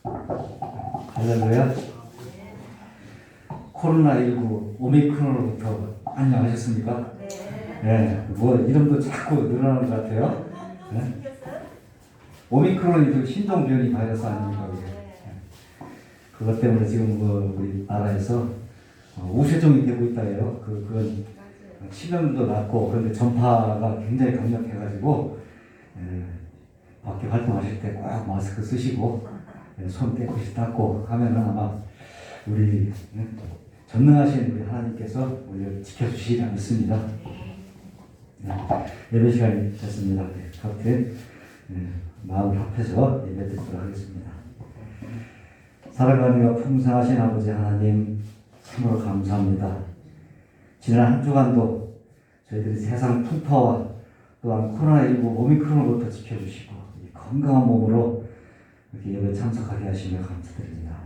할렐루야. 코로나19 오미크론으로부터 안녕하셨습니까? 네. 뭐 이름도 자꾸 늘어나는 것 같아요. 네. 오미크론이 신종 변이 바이러스 아닙니까? 그것 때문에 지금 우리 나라에서 우세종이 되고 있다 해요. 그건 치명도 낮고 그런데 전파가 굉장히 강력해가지고 밖에 활동하실 때 꼭 마스크 쓰시고 손 깨끗이 닦고 하면은 아마 우리 전능하신 우리 하나님께서 우리를 지켜주시리라 믿습니다. 예배 시간이 됐습니다. 각자 마음을 합해서 예배 드리도록 하겠습니다. 살아가는 풍성하신 아버지 하나님 참으로 감사합니다. 지난 한 주간도 저희들이 세상 풍파와 또한 코로나19 오미크론으로부터 지켜주시고 건강한 몸으로 이렇게 예배 참석하게 하시며 감사드립니다.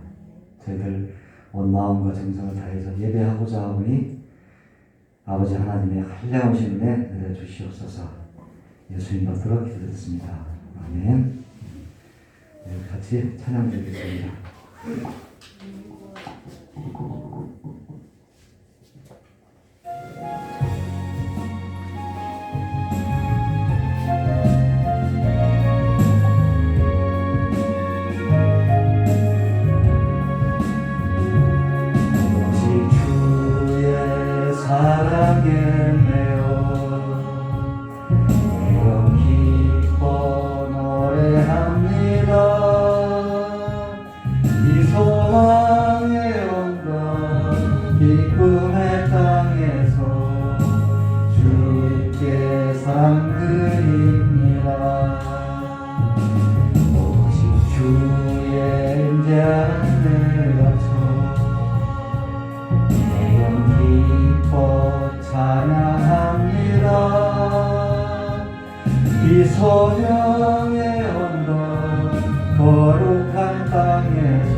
저희들 온 마음과 정성을 다해서 예배하고자 하오니 아버지 하나님의 한량하신 은혜 내려주시옵소서. 예수님 받들어 기도드렸습니다. 아멘. 같이 찬양 드리겠습니다. 기쁨의 땅에서 주께 사랑드립니다. 오직 주의 임재 안에 갇혀 내영 기뻐 찬양합니다. 이 소명의 언덕 거룩한 땅에서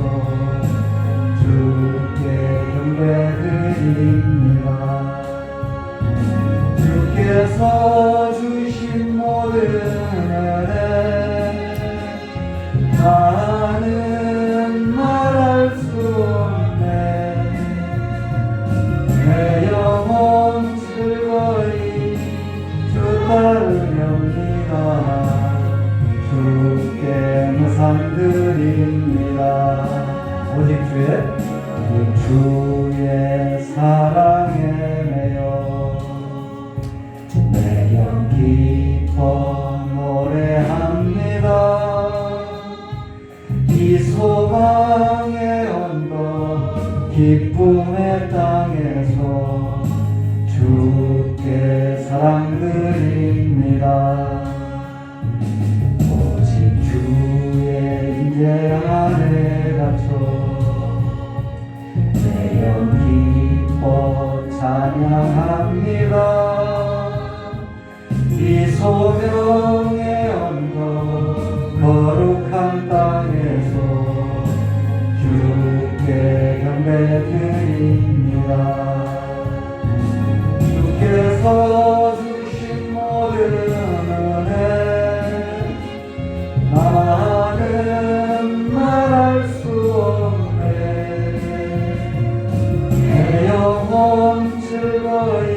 주께 경배드립니다. 주께서 주신 모든 은혜 나는 말할 수 없네. 내 영혼 즐거이 주 따르렵니다. 주께 무상 드립니다. 오직 주의 사랑에 매여 매영 기뻐 노래합니다. 이 소망의 언덕 기쁨의 땅에서 주께 사랑드립니다. 오직 주의 임재 안에 갇혀 기뻐 찬양합니다. 이 소명의 언덕 거룩한 땅에서 주께 경배드립니다. 주께서 주신 모든 은혜 나는 말할 수 없네. 영혼 즐거이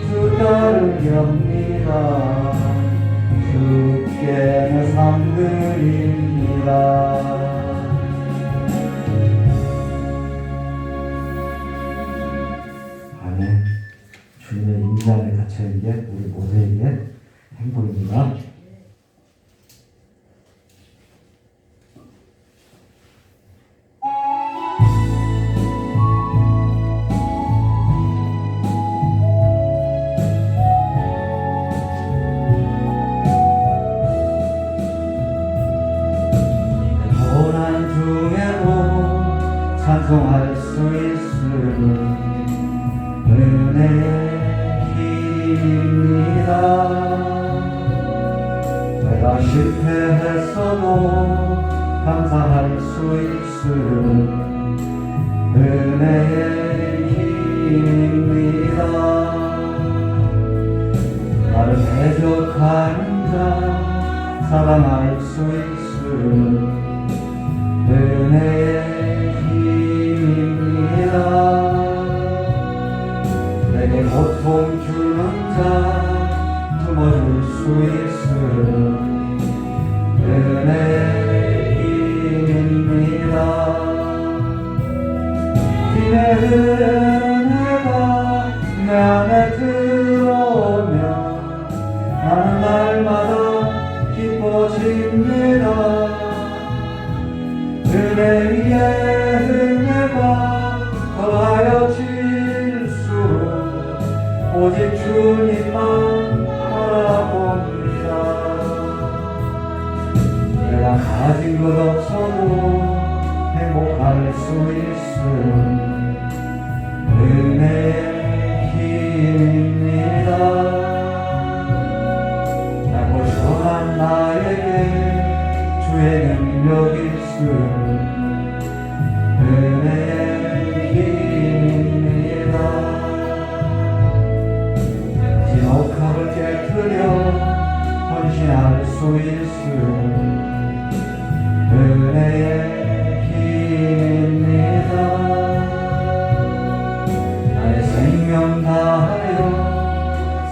주 따르렵니다. 주께 내 삶 드립니다. 아멘. 주님의 임재 안에 갇혀있는 게 우리 모두에게 행복입니다. 찬송할 수 있음은 은혜의 힘입니다. 내가 실패했어도 감사할 수 있음은 은혜의 힘입니다. 나를 대적하는 자 사랑할 수 있음은 은혜 위에 은혜가 더하여 질수록 오직 주님만 바라봅니다. 내가 가진 것 없어도 행복할 수 있음 은혜의 힘입니다. 라고 전한 나에게 주의 능력 있음 은혜의 힘입니다. 진 옥합을 깨뜨려 헌신할 수 있음 은혜의 힘입니다. 나의 생명 다하여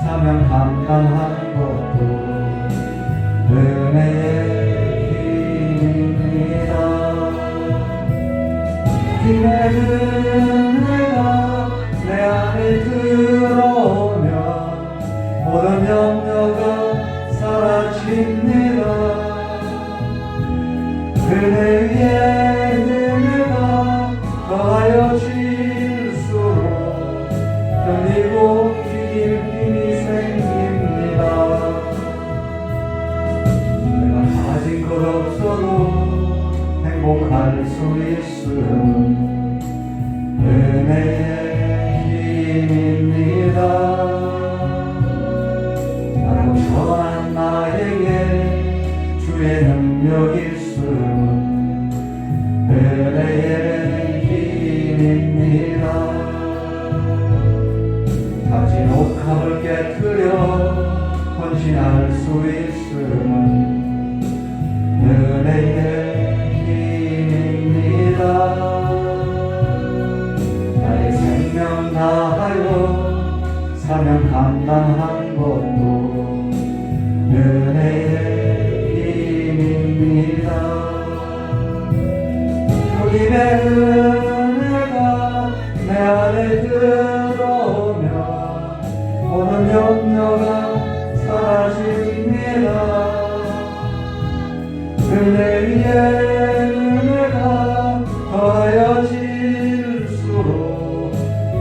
사명 감당한 것도 은혜의 힘입니다. 주님의 은혜가 내 안에 들어오면 모든 염려가 사라집니다. 은혜 위에 은혜가 더하여 질수록 견디고 이길 힘이 생깁니다. 내가 가진 것 없어도 행복할 수 있음 은혜의 힘입니다. 라고 전한 나에게 주의 능력 있음 은혜의 힘입니다. 가진 옥합을 깨뜨려 헌신할 수 있음은 은혜의 힘입니다. 나의 생명 다하여 사명 감당한 것도 은혜의 힘입니다. 주님의 은혜가 내 안에 들어오면 모든 염려가 사라집니다. 은혜 위에 은혜가 더하여 질수록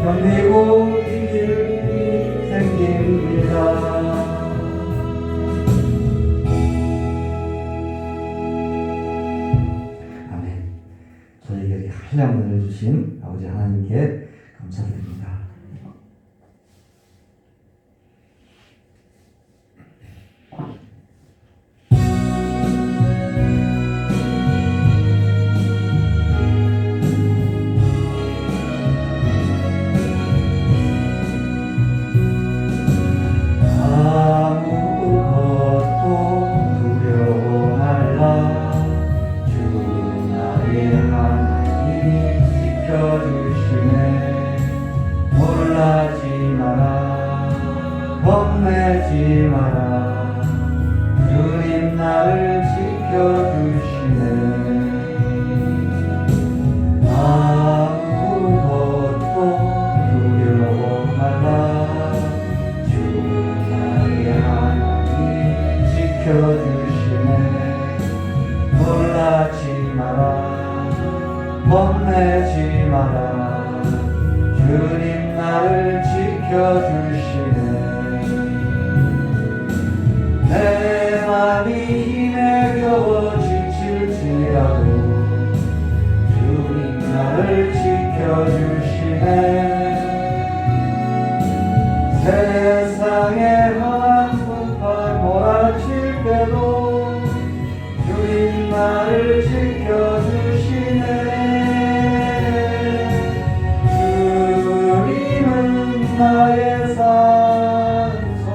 견디고 이길 힘이 생깁니다. 아멘. 저에게 한량을 주신 아버지 하나님께 감사드립니다. 겁내지 마라. 주님 나를 지켜주시네. 아무것도 두려워 말라. 주 나의 하나님 지켜주시네. 놀라지 마라. 겁내지 마라. 주님 나를 지켜주시네. 내 맘이 힘에 겨워 지칠지라도 주님 나를 지켜주시네. 세상에 험한 풍파 몰아칠 때도 주님 나를 지켜주시네. 주님은 나의 산소,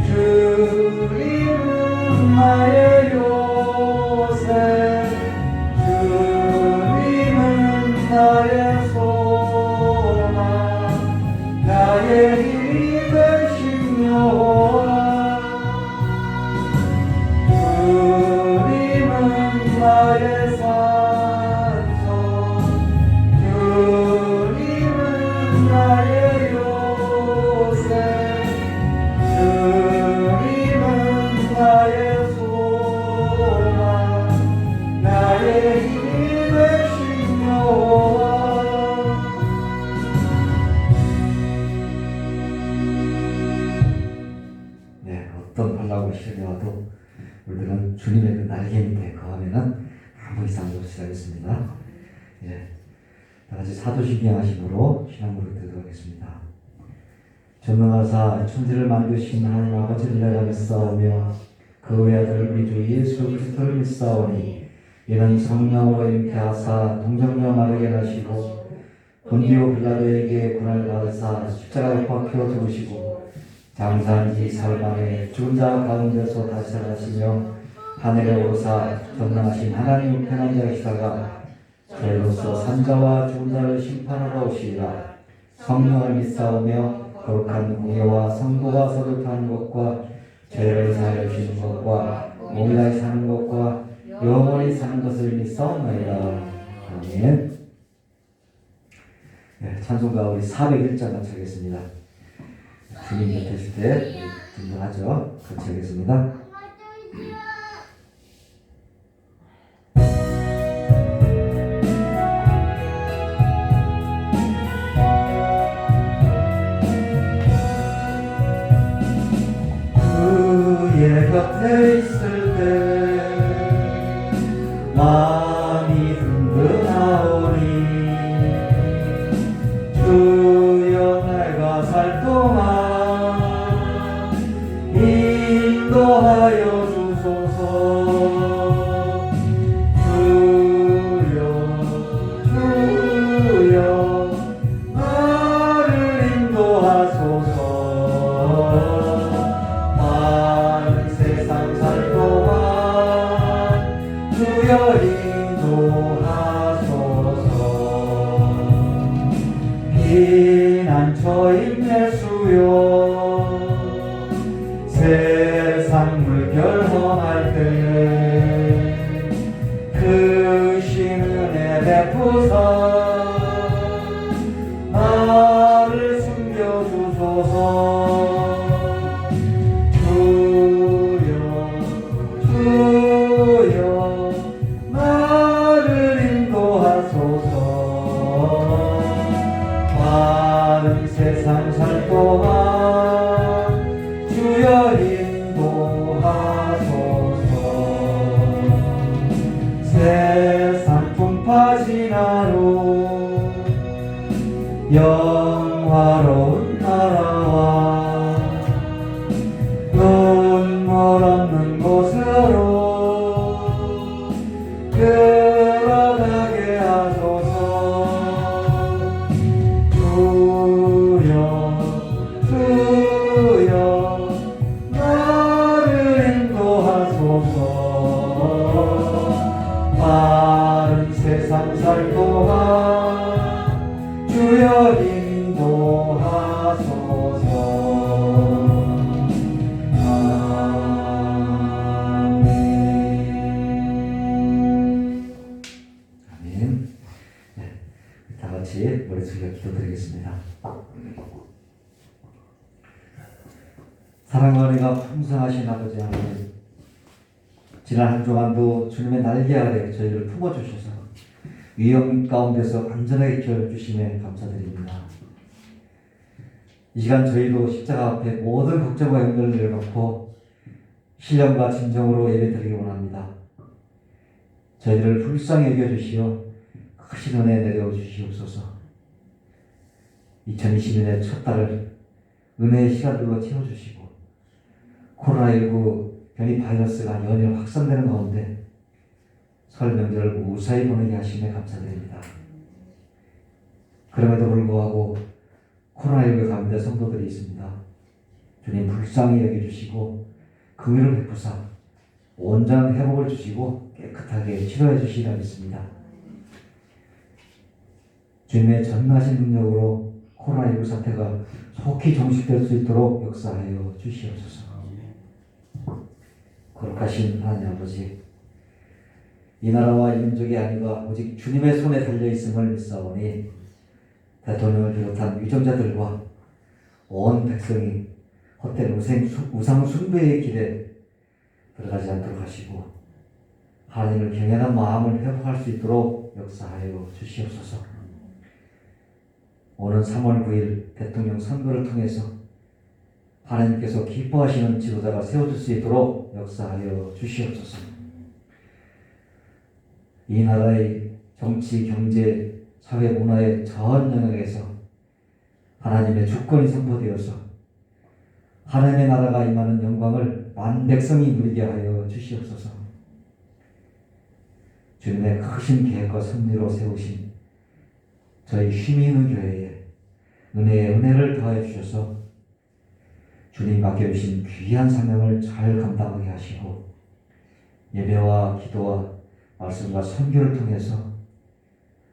주님은 나의 요새, 주님은 나의 소망, 나의 힘이 되신 여호와. 주님은 나의 산소, 주님은 나의 요새, 주님은 나의 소망, 나의 힘 정말 주님의 그 날개 밑에 거하면은 아무 이상도 없이 살겠습니다. 예. 다 같이 사도신경 하심으로 신앙으로 드리도록 하겠습니다. 전능하사 천지를 만드신 하나님 아버지를 내가 믿사오며 그 외아들 우리 주 예수 그리스도를 믿사오니 이는 성령으로 잉태하사 동정녀 마르게 나시고 본디오 빌라도에게 고난을 받으사 십자가에 박혀 죽으시고 장사한 지 사흘 만에 죽은 자 가운데서 다시 살아나시며 하늘에 오르사 전능하신 하나님 우편한 자이시다가 저희로서 산자와 죽은 자를 심판하러 오시리라. 성령을 믿사오며 거룩한 공예와 성도가 서로타는 것과 죄를 사하여 주시는 것과 몸이 다시 사는 것과 영원히 사는 것을 믿사옵나이다. 아멘. 네, 찬송가 우리 401장 같이 하겠습니다. 주님 계실 때 등장하죠. 같이 하겠습니다. 그의 곁에 있을 때 마음이 든든하오니 주여 내가 살 동안 인도하여 주소서. 주여 나를 인도하소서. 많은 세상 살 동안 주여 인도하소서. 피난처인 예수여 세상 물결 험할 때 크신 은혜 베푸사 나를 숨겨주소서. 주여 나를 인도하소서. 많은 세상 살 동안 주여 인도하소서. 세상 풍파 지나로 영화로운 나라와 눈물 없는 곳으로 끌어가게 하소서. 주여 나를 인도하소서. 마른 세상 살 동안 주여 인도하소서. 아멘. 네, 다 같이 머리 숙여 기도드리겠습니다. 사랑과 은혜가 풍성하신 아버지 하나님, 지난 한 주간도 주님의 날개 아래 저희를 품어주셔서 위험 가운데서 안전하게 지켜주심에 감사드립니다. 이 시간 저희도 십자가 앞에 모든 걱정과 염려를 내려놓고 신령과 진정으로 예배드리기 원합니다. 저희들을 불쌍히 여겨주시어 크신 은혜 내려 주시옵소서. 2022년의 첫 달을 은혜의 시간들로 채워주시고 코로나19 변이 바이러스가 연일 확산되는 가운데 설 명절을 무사히 보내게 하심에 감사드립니다. 그럼에도 불구하고 코로나19 가운데 성도들이 있습니다. 주님 불쌍히 여겨주시고 긍휼을 베푸사 온전한 회복을 주시고 깨끗하게 치료해 주시리라 믿습니다. 주님의 전능하신 능력으로 코로나19 사태가 속히 종식될 수 있도록 역사하여 주시옵소서. 거룩하신 하나님 아버지, 이 나라와 이 민족이 아니라 오직 주님의 손에 달려있음을 믿사오니 대통령을 비롯한 위정자들과 온 백성이 헛된 우상 숭배의 길에 들어가지 않도록 하시고 하나님을 경외하는 마음을 회복할 수 있도록 역사하여 주시옵소서. 오는 3월 9일 대통령 선거를 통해서 하나님께서 기뻐하시는 지도자가 세워질 수 있도록 역사하여 주시옵소서. 이 나라의 정치, 경제, 사회, 문화의 전 영역에서 하나님의 주권이 선포되어서 하나님의 나라가 임하는 영광을 만백성이 누리게 하여 주시옵소서. 주님의 크신 계획과 섭리로 세우신 저희 힘이 있는 교회에 은혜의 은혜를 더해 주셔서 주님 맡겨주신 귀한 사명을 잘 감당하게 하시고 예배와 기도와 말씀과 선교를 통해서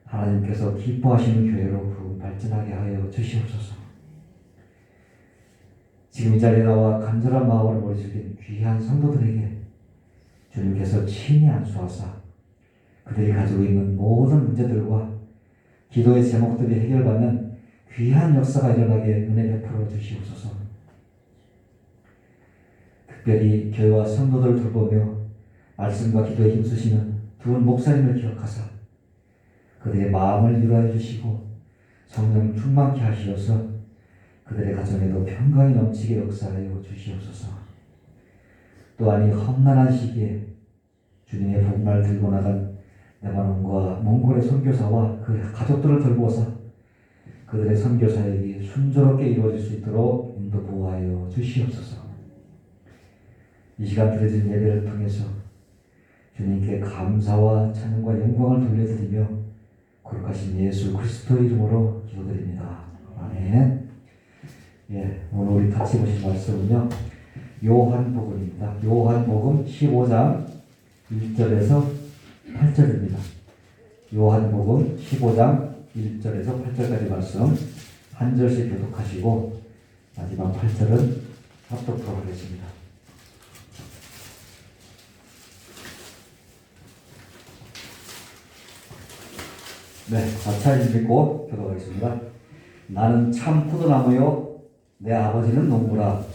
하나님께서 기뻐하시는 교회로 부흥 발전하게 하여 주시옵소서. 지금 이 자리에 나와 간절한 마음으로 모여주신 귀한 성도들에게 주님께서 친히 안수하사 그들이 가지고 있는 모든 문제들과 기도의 제목들이 해결받는 귀한 역사가 일어나게 은혜 베풀어 주시옵소서. 특별히 교회와 성도들을 돌보며 말씀과 기도에 힘쓰시는 두 분 목사님을 기억하사 그들의 마음을 위로해 주시고 성령 충만케 하시어서 그들의 가정에도 평강이 넘치게 역사하여 주시옵소서. 또한 이 험난한 시기에 주님의 복음을 들고 나간 레바논과 몽골의 선교사와 그 가족들을 돌보아서 그들의 선교 사역이 순조롭게 이루어질 수 있도록 인도 보호하여 주시옵소서. 이 시간 드려진 예배를 통해서 주님께 감사와 찬양과 영광을 돌려드리며 거룩하신 예수 그리스도의 이름으로 기도드립니다. 아멘. 예, 오늘 우리 같이 보실 말씀은요, 요한복음입니다. 요한복음 15장 1절에서 8절입니다. 요한복음 15장 1절에서 8절까지 말씀 한 절씩 교독하시고 마지막 8절은 합독하도록 하겠습니다. 네, 같이 읽고 교독하겠습니다. 나는 참 포도나무요 내 아버지는 농부라.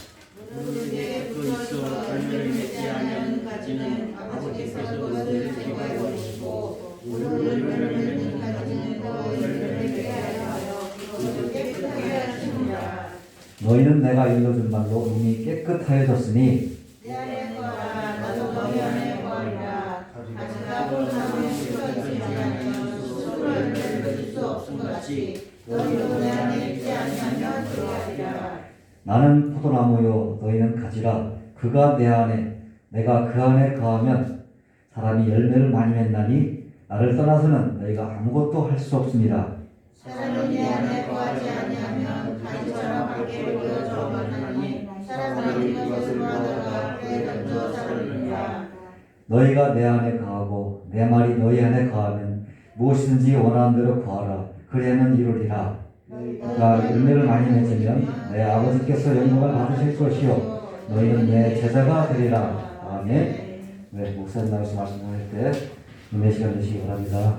무릇 내게 붙어서 열매를 맺지 아니하는 가지는 아버지께서 그것을 제거해 버리시고 무릇 열매를 맺는 가지는 더 열매를 맺게 하여 그것을 깨끗하게 하시느니라. 너희는 내가 일러준 말로 이미 깨끗하여졌으니 내 안에 거하라. 나도 너희 안에 거하리라. 가지가 포도나무에 붙어있지 아니하면 스스로 열매를 맺을 수 없음 같이 너희도 내 안에 있지 아니하면 그러하리라. 나는 포도나무요 너희는 가지라. 그가 내 안에 내가 그 안에 거하면 사람이 열매를 많이 맺나니 나를 떠나서는 너희가 아무것도 할 수 없습니다. 사람이 내 안에 거하지 아니하면 가지처럼 밖에 보여져 만나니 사람들이 그것을 받아가 떼 던져 자르느니라. 너희가 내 안에 거하고 내 말이 너희 안에 거하면 무엇이든지 원하는 대로 구하라. 그리하면 이루리라. 너희가 열매를 많이 맺으면 내 아버지께서 영광을 받으실 것이요 너희는 내 제자가 되리라. 아멘. 네, 목사님 나와서 말씀할 때 은혜 시간 되시기 바랍니다.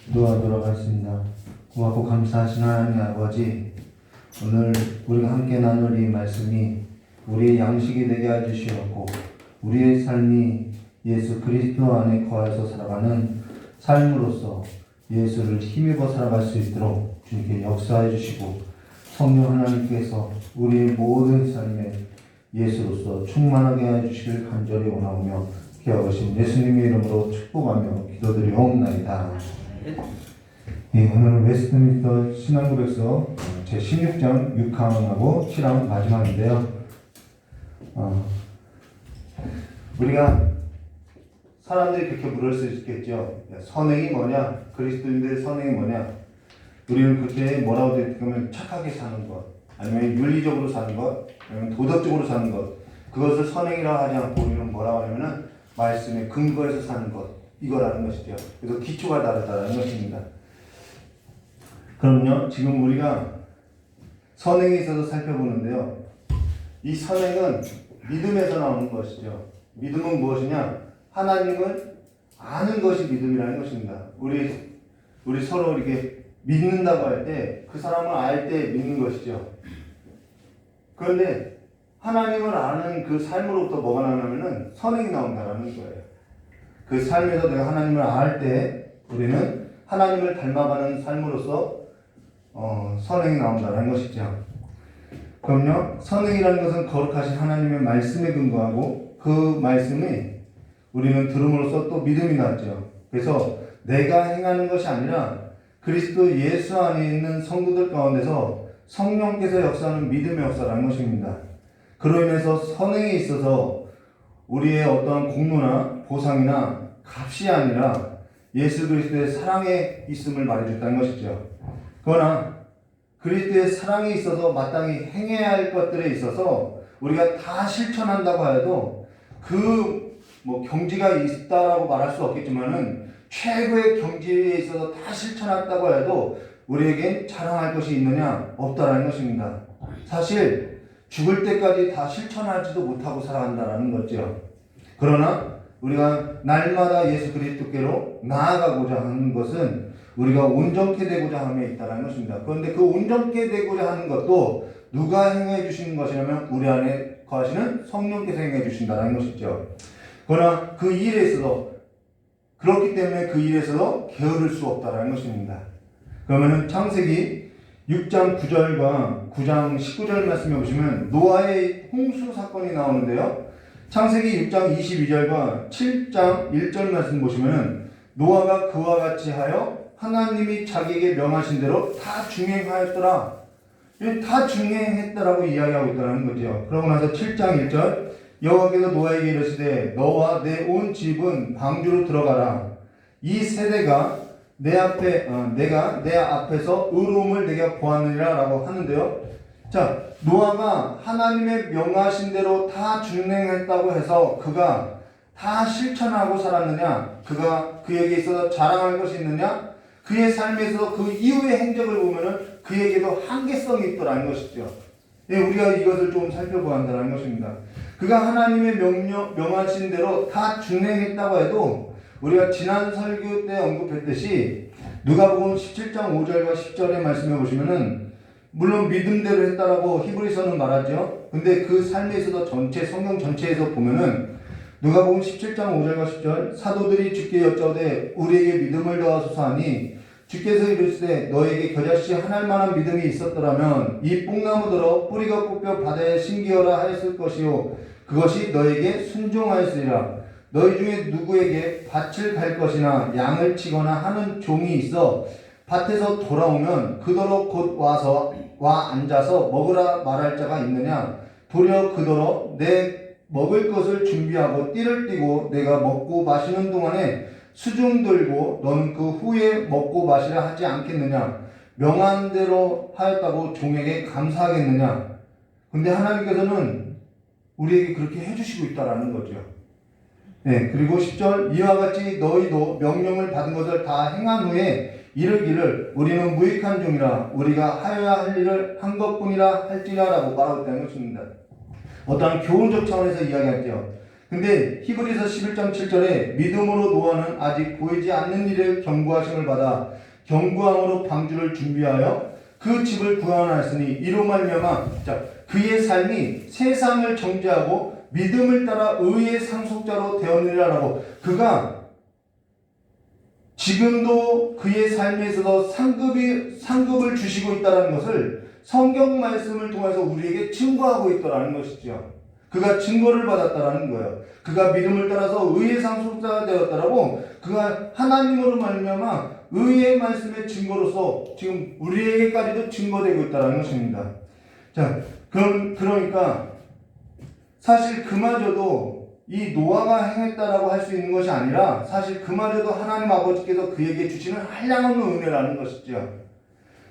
기도하도록 하겠습니다. 고맙고 감사하신 하나님 아버지, 오늘 우리가 함께 나눌 이 말씀이 우리의 양식이 되게 해주시었고 우리의 삶이 예수 그리스도 안에 거해서 살아가는 삶으로서 예수를 힘입어 살아갈 수 있도록 주님께 역사해 주시고 성령 하나님께서 우리의 모든 삶에 예수로서 충만하게 해주시길 간절히 원하오며 기억하신 예수님의 이름으로 축복하며 기도드리옵나이다. 예, 오늘은 웨스트민스터 신앙고백서 제16장 6항하고 7항 마지막인데요. 우리가 사람들이 그렇게 물을 수 있겠죠. 선행이 뭐냐? 그리스도인들의 선행이 뭐냐? 우리는 그렇게 뭐라고 되면 착하게 사는 것, 아니면 윤리적으로 사는 것, 아니면 도덕적으로 사는 것, 그것을 선행이라고 하지 않고 우리는 뭐라고 하냐면은 말씀에 근거해서 사는 것, 이거라는 것이죠. 그래서 기초가 다르다는 것입니다. 그럼요, 지금 우리가 선행에 있어서 살펴보는데요. 이 선행은 믿음에서 나오는 것이죠. 믿음은 무엇이냐? 하나님을 아는 것이 믿음이라는 것입니다. 우리 서로 이렇게 믿는다고 할 때 그 사람을 알 때 믿는 것이죠. 그런데 하나님을 아는 그 삶으로부터 뭐가 나오냐면은 선행이 나온다는 거예요. 그 삶에서 내가 하나님을 알 때 우리는 하나님을 닮아가는 삶으로서 선행이 나온다는 것이죠. 그럼요, 선행이라는 것은 거룩하신 하나님의 말씀에 근거하고 그 말씀이 우리는 들음으로써 또 믿음이 났죠. 그래서 내가 행하는 것이 아니라 그리스도 예수 안에 있는 성도들 가운데서 성령께서 역사하는 믿음의 역사라는 것입니다. 그로 인해서 선행에 있어서 우리의 어떠한 공로나 보상이나 값이 아니라 예수 그리스도의 사랑에 있음을 말해줬다는 것이죠. 그러나 그리스도의 사랑에 있어서 마땅히 행해야 할 것들에 있어서 우리가 다 실천한다고 해도 그 경지가 있다라고 말할 수 없겠지만은 최고의 경지에 있어서 다 실천했다고 해도 우리에겐 자랑할 것이 있느냐? 없다라는 것입니다. 사실 죽을 때까지 다 실천하지도 못하고 살아간다라는 거죠. 그러나 우리가 날마다 예수 그리스도께로 나아가고자 하는 것은 우리가 온전케 되고자 함에 있다는 것입니다. 그런데 그 온전케 되고자 하는 것도 누가 행해 주시는 것이냐면 우리 안에 거하시는 성령께서 행해 주신다는 것이죠. 그러나 그 일에 있어서 그렇기 때문에 그 일에서도 게으를 수 없다는 것입니다. 그러면은 창세기 6장 9절과 9장 19절 말씀해 보시면 노아의 홍수 사건이 나오는데요. 창세기 6장 22절과 7장 1절 말씀 보시면은 노아가 그와 같이 하여 하나님이 자기에게 명하신 대로 다 중행하였더라. 다 중행했다라고 이야기하고 있다는 거죠. 그러고 나서 7장 1절 여호와께서 노아에게 이르시되 너와 내 온 집은 방주로 들어가라. 이 세대가 내가 내 앞에서 의로움을 내게 보았느니라라고 하는데요. 자, 노아가 하나님의 명하신 대로 다 준행했다고 해서 그가 다 실천하고 살았느냐? 그가 그에게 있어서 자랑할 것이 있느냐? 그의 삶에서 그 이후의 행적을 보면은 그에게도 한계성이 있더라는 것이죠. 예, 우리가 이것을 좀 살펴보아야 한다는 것입니다. 그가 하나님의 명하신 대로 다 준행했다고 해도 우리가 지난 설교 때 언급했듯이 누가복음 17장 5절과 10절의 말씀해 보시면은 물론 믿음대로 했다라고 히브리서는 말하죠. 근데 그 삶에 있어서 성경 전체에서 보면은 누가복음 17장 5절과 10절 사도들이 주께 여짜오되 우리에게 믿음을 더하소서 하니 주께서 이르시되 너에게 겨자씨 하나일 만한 믿음이 있었더라면 이 뽕나무들어 뿌리가 뽑혀 바다에 심기어라 하였을 것이요 그것이 너에게 순종하였으리라. 너희 중에 누구에게 밭을 갈 것이나 양을 치거나 하는 종이 있어 밭에서 돌아오면 그더러 곧 와 앉아서 먹으라 말할 자가 있느냐? 도리어 그더러 내 먹을 것을 준비하고 띠를 띠고 내가 먹고 마시는 동안에 수중 들고 너는 그 후에 먹고 마시라 하지 않겠느냐? 명한 대로 하였다고 종에게 감사하겠느냐? 근데 하나님께서는 우리에게 그렇게 해주시고 있다라는 거죠. 네, 그리고 10절 이와 같이 너희도 명령을 받은 것을 다 행한 후에 이르기를 우리는 무익한 종이라 우리가 하여야 할 일을 한 것뿐이라 할지라라고 말하고 있다는 것입니다. 어떠한 교훈적 차원에서 이야기하죠. 근데 히브리서 11장 7절에 믿음으로 노아는 아직 보이지 않는 일을 경고하심을 받아 경고함으로 방주를 준비하여 그 집을 구원하였으니 이로 말미암아 그의 삶이 세상을 정죄하고 믿음을 따라 의의 상속자로 되었느니라라고 그가 지금도 그의 삶에 있어서 상급을 주시고 있다는 것을 성경 말씀을 통해서 우리에게 증거하고 있다는 것이죠. 그가 증거를 받았다는 거예요. 그가 믿음을 따라서 의의 상속자가 되었다라고 그가 하나님으로 말미암아 의의 말씀의 증거로서 지금 우리에게까지도 증거되고 있다는 것입니다. 자, 그러니까 사실 그마저도 이 노아가 행했다라고 할 수 있는 것이 아니라 사실 그마저도 하나님 아버지께서 그에게 주시는 한량없는 은혜라는 것이죠.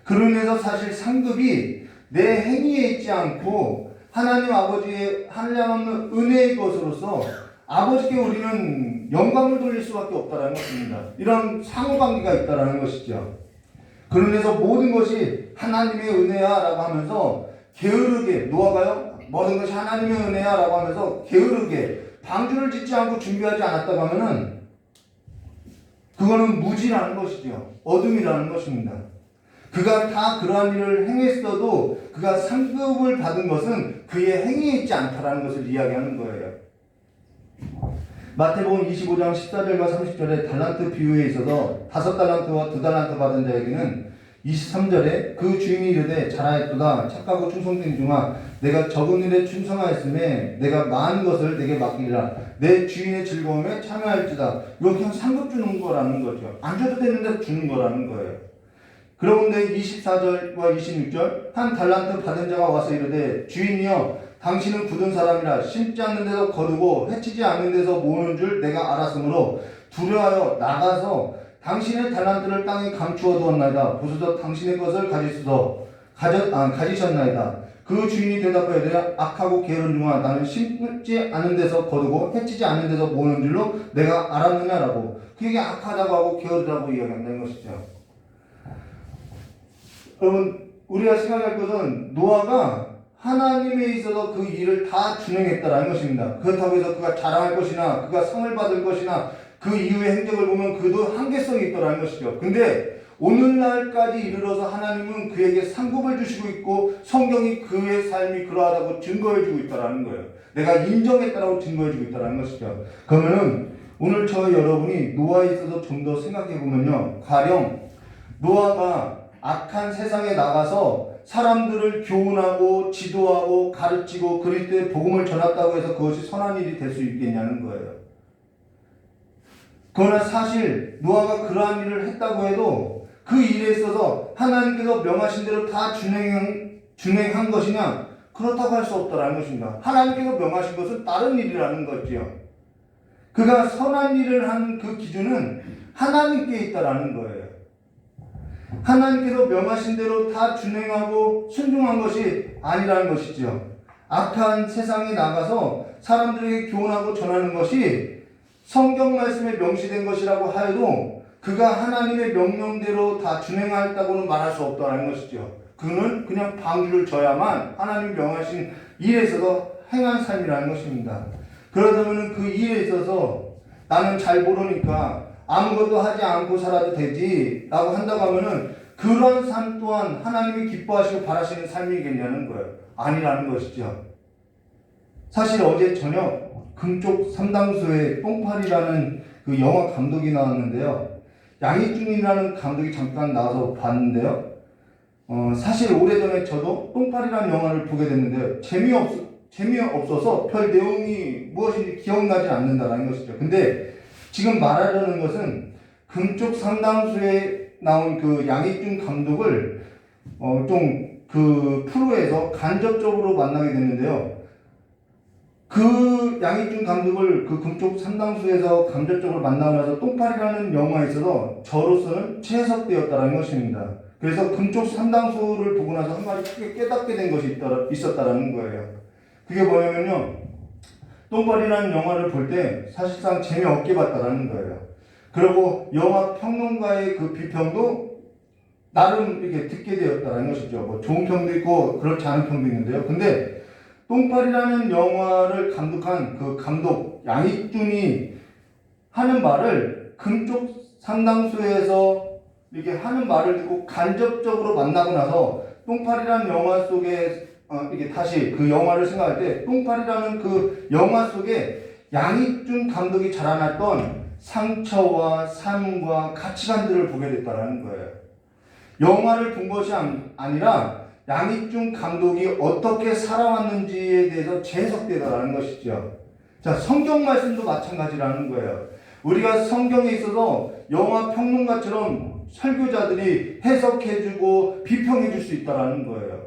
그로 인해서 사실 상급이 내 행위에 있지 않고 하나님 아버지의 한량없는 은혜의 것으로서 아버지께 우리는 영광을 돌릴 수밖에 없다는 것입니다. 이런 상호관계가 있다는 것이죠. 그로 인해서 모든 것이 하나님의 은혜야라고 하면서 게으르게 노아가요 모든 것이 하나님의 은혜야라고 하면서 게으르게 방주를 짓지 않고 준비하지 않았다고 하면은 그거는 무지라는 것이죠. 어둠이라는 것입니다. 그가 다 그러한 일을 행했어도 그가 상급을 받은 것은 그의 행위에 있지 않다라는 것을 이야기하는 거예요. 마태복음 25장 14절과 30절에 달란트 비유에 있어서 5달란트와 2달란트 받은 자에게는 23절에 그 주인이 이르되 잘하였도다 착하고 충성된 종아 내가 적은 일에 충성하였음에 내가 많은 것을 내게 맡기리라 내 주인의 즐거움에 참여할지다. 이거 그냥 상급 주는 거라는 거죠. 안 줘도 되는데 주는 거라는 거예요. 그런데 24절과 26절 한 달란트 받은 자가 와서 이르되 주인이여 당신은 굳은 사람이라 심지 않는 데서 거두고 해치지 않는 데서 모으는 줄 내가 알았으므로 두려워하여 나가서 당신의 달란트를 땅에 감추어 두었나이다. 보소서 당신의 것을 가지셨나이다. 그 주인이 대답하여 이르되 악하고 게으른 종아 나는 심지 않은 데서 거두고 해치지 않는 데서 모으는 줄로 내가 알았느냐라고. 그게 악하다고 하고 게으르다고 이야기한다는 것이죠. 여러분 우리가 생각할 것은 노아가 하나님에 있어서 그 일을 다 준행했다라는 것입니다. 그렇다고 해서 그가 자랑할 것이나 그가 상을 받을 것이나 그 이후의 행적을 보면 그도 한계성이 있다라는 것이죠. 근데 오늘날까지 이르러서 하나님은 그에게 상급을 주시고 있고 성경이 그의 삶이 그러하다고 증거해주고 있다라는 거예요. 내가 인정했다라고 증거해주고 있다라는 것이죠. 그러면은 오늘 저 여러분이 노아에 있어서 좀 더 생각해 보면요. 가령 노아가 악한 세상에 나가서 사람들을 교훈하고 지도하고 가르치고 그리스도의 복음을 전했다고 해서 그것이 선한 일이 될 수 있겠냐는 거예요. 그러나 사실 노아가 그러한 일을 했다고 해도 그 일에 있어서 하나님께서 명하신 대로 다 준행한 것이냐? 그렇다고 할 수 없다라는 것입니다. 하나님께서 명하신 것은 다른 일이라는 거죠. 그가 선한 일을 한 그 기준은 하나님께 있다라는 거예요. 하나님께서 명하신 대로 다 준행하고 순종한 것이 아니라는 것이죠. 악한 세상에 나가서 사람들에게 교훈하고 전하는 것이 성경 말씀에 명시된 것이라고 하여도 그가 하나님의 명령대로 다 준행하였다고는 말할 수 없다는 것이죠. 그는 그냥 방주를 져야만 하나님 명하신 일에 있어서 행한 삶이라는 것입니다. 그러다면 그 일에 있어서 나는 잘 모르니까 아무것도 하지 않고 살아도 되지 라고 한다고 하면은 그런 삶 또한 하나님이 기뻐하시고 바라시는 삶이겠냐는 거예요. 아니라는 것이죠. 사실 어제 저녁 금쪽 삼당수의 똥파리라는 그 영화 감독이 나왔는데요. 양희준이라는 감독이 잠깐 나와서 봤는데요. 사실 오래전에 저도 똥파리라는 영화를 보게 됐는데요. 재미없어서 별 내용이 무엇인지 기억나지 않는다는 것이죠. 근데 지금 말하려는 것은 금쪽 상당수에 나온 그 양익준 감독을 좀 그 프로에서 간접적으로 만나게 됐는데요. 그 양익준 감독을 그 금쪽 상당수에서 간접적으로 만나고 나서 똥파리라는 영화에 있어서 저로서는 채석되었다는 것입니다. 그래서 금쪽 상당수를 보고 나서 한 가지 크게 깨닫게 된 것이 있었다는 거예요. 그게 뭐냐면요. 똥파리라는 영화를 볼 때 사실상 재미없게 봤다라는 거예요. 그리고 영화 평론가의 그 비평도 나름 이렇게 듣게 되었다는 것이죠. 뭐 좋은 평도 있고 그렇지 않은 평도 있는데요. 근데 똥파리라는 영화를 감독한 그 감독 양익준이 하는 말을 금쪽 상당수에서 이렇게 하는 말을 듣고 간접적으로 만나고 나서 똥파리라는 영화 속에 이게 다시 그 영화를 생각할 때 똥파리라는 그 영화 속에 양익준 감독이 자라났던 상처와 삶과 가치관들을 보게 됐다는 거예요. 영화를 본 것이 아니라 양익준 감독이 어떻게 살아왔는지에 대해서 재해석되다라는 것이죠. 자, 성경 말씀도 마찬가지라는 거예요. 우리가 성경에 있어서 영화 평론가처럼 설교자들이 해석해주고 비평해줄 수 있다라는 거예요.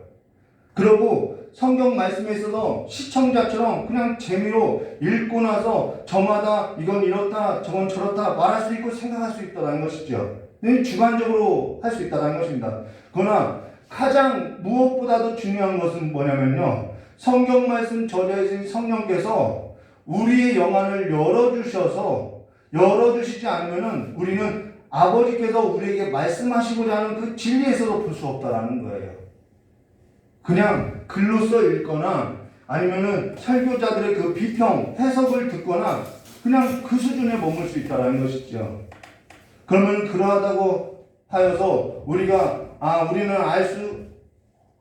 그리고 성경 말씀에 있어서 시청자처럼 그냥 재미로 읽고 나서 저마다 이건 이렇다 저건 저렇다 말할 수 있고 생각할 수 있다는 것이죠. 주관적으로 할 수 있다는 것입니다. 그러나 가장 무엇보다도 중요한 것은 뭐냐면요. 성경 말씀 저자이신 성령께서 우리의 영안을 열어주시지 않으면은 우리는 아버지께서 우리에게 말씀하시고자 하는 그 진리에서도 볼 수 없다라는 거예요. 그냥 글로써 읽거나 아니면은 설교자들의 그 비평, 해석을 듣거나 그냥 그 수준에 머물 수 있다는 것이죠. 그러면 그러하다고 하여서 우리가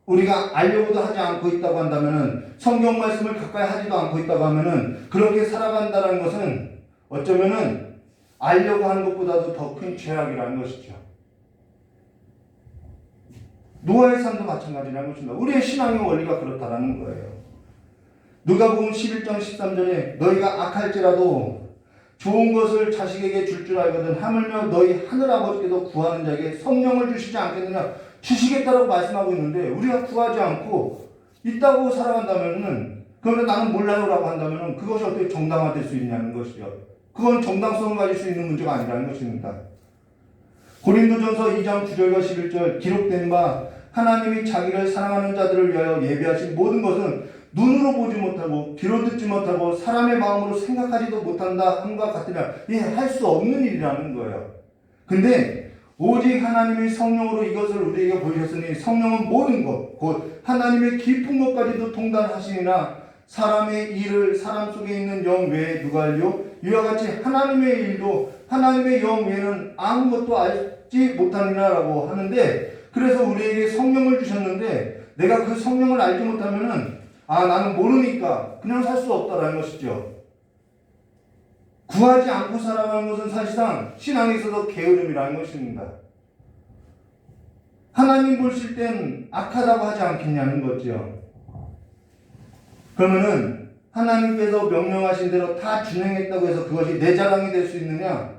우리가 알려고도 하지 않고 있다고 한다면은 성경 말씀을 가까이 하지도 않고 있다고 하면은 그렇게 살아간다는 것은 어쩌면은 알려고 하는 것보다도 더 큰 죄악이라는 것이죠. 노아의 삶도 마찬가지라는 것입니다. 우리의 신앙의 원리가 그렇다라는 거예요. 누가복음 11장 13절에 너희가 악할지라도 좋은 것을 자식에게 줄 줄 알거든 하물며 너희 하늘아버지께서 구하는 자에게 성령을 주시지 않겠느냐 주시겠다라고 말씀하고 있는데 우리가 구하지 않고 있다고 살아간다면은 그러면 나는 몰라요라고 한다면은 그것이 어떻게 정당화될 수 있냐는 것이죠. 그건 정당성을 가질 수 있는 문제가 아니라는 것입니다. 고린도전서 2장 9절과 11절 기록된 바 하나님이 자기를 사랑하는 자들을 위하여 예비하신 모든 것은 눈으로 보지 못하고 귀로 듣지 못하고 사람의 마음으로 생각하지도 못한다 함과 같으냐. 할 수 없는 일이라는 거예요. 근데 오직 하나님이 성령으로 이것을 우리에게 보이셨으니 성령은 모든 것 곧 하나님의 깊은 것까지도 통달하시니라. 사람의 일을 사람 속에 있는 영 외에 누가 알리요? 이와 같이 하나님의 일도 하나님의 영 외에는 아무것도 알지 못하니라라고 하는데, 그래서 우리에게 성령을 주셨는데 내가 그 성령을 알지 못하면은 나는 모르니까 그냥 살 수 없다라는 것이죠. 구하지 않고 살아가는 것은 사실상 신앙에 있어서 게으름이라는 것입니다. 하나님 보실 땐 악하다고 하지 않겠냐는 거죠. 그러면은 하나님께서 명령하신 대로 다 준행했다고 해서 그것이 내 자랑이 될 수 있느냐?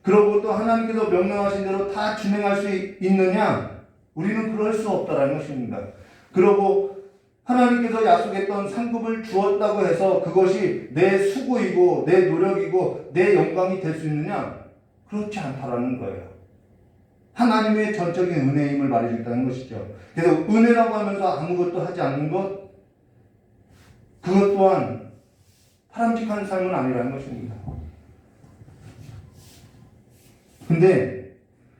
그러고 또 하나님께서 명령하신 대로 다 준행할 수 있느냐? 우리는 그럴 수 없다라는 것입니다. 그러고 하나님께서 약속했던 상급을 주었다고 해서 그것이 내 수고이고 내 노력이고 내 영광이 될 수 있느냐? 그렇지 않다라는 거예요. 하나님의 전적인 은혜임을 말해준다는 것이죠. 그래서 은혜라고 하면서 아무것도 하지 않는 것, 그것 또한 바람직한 삶은 아니라는 것입니다. 근데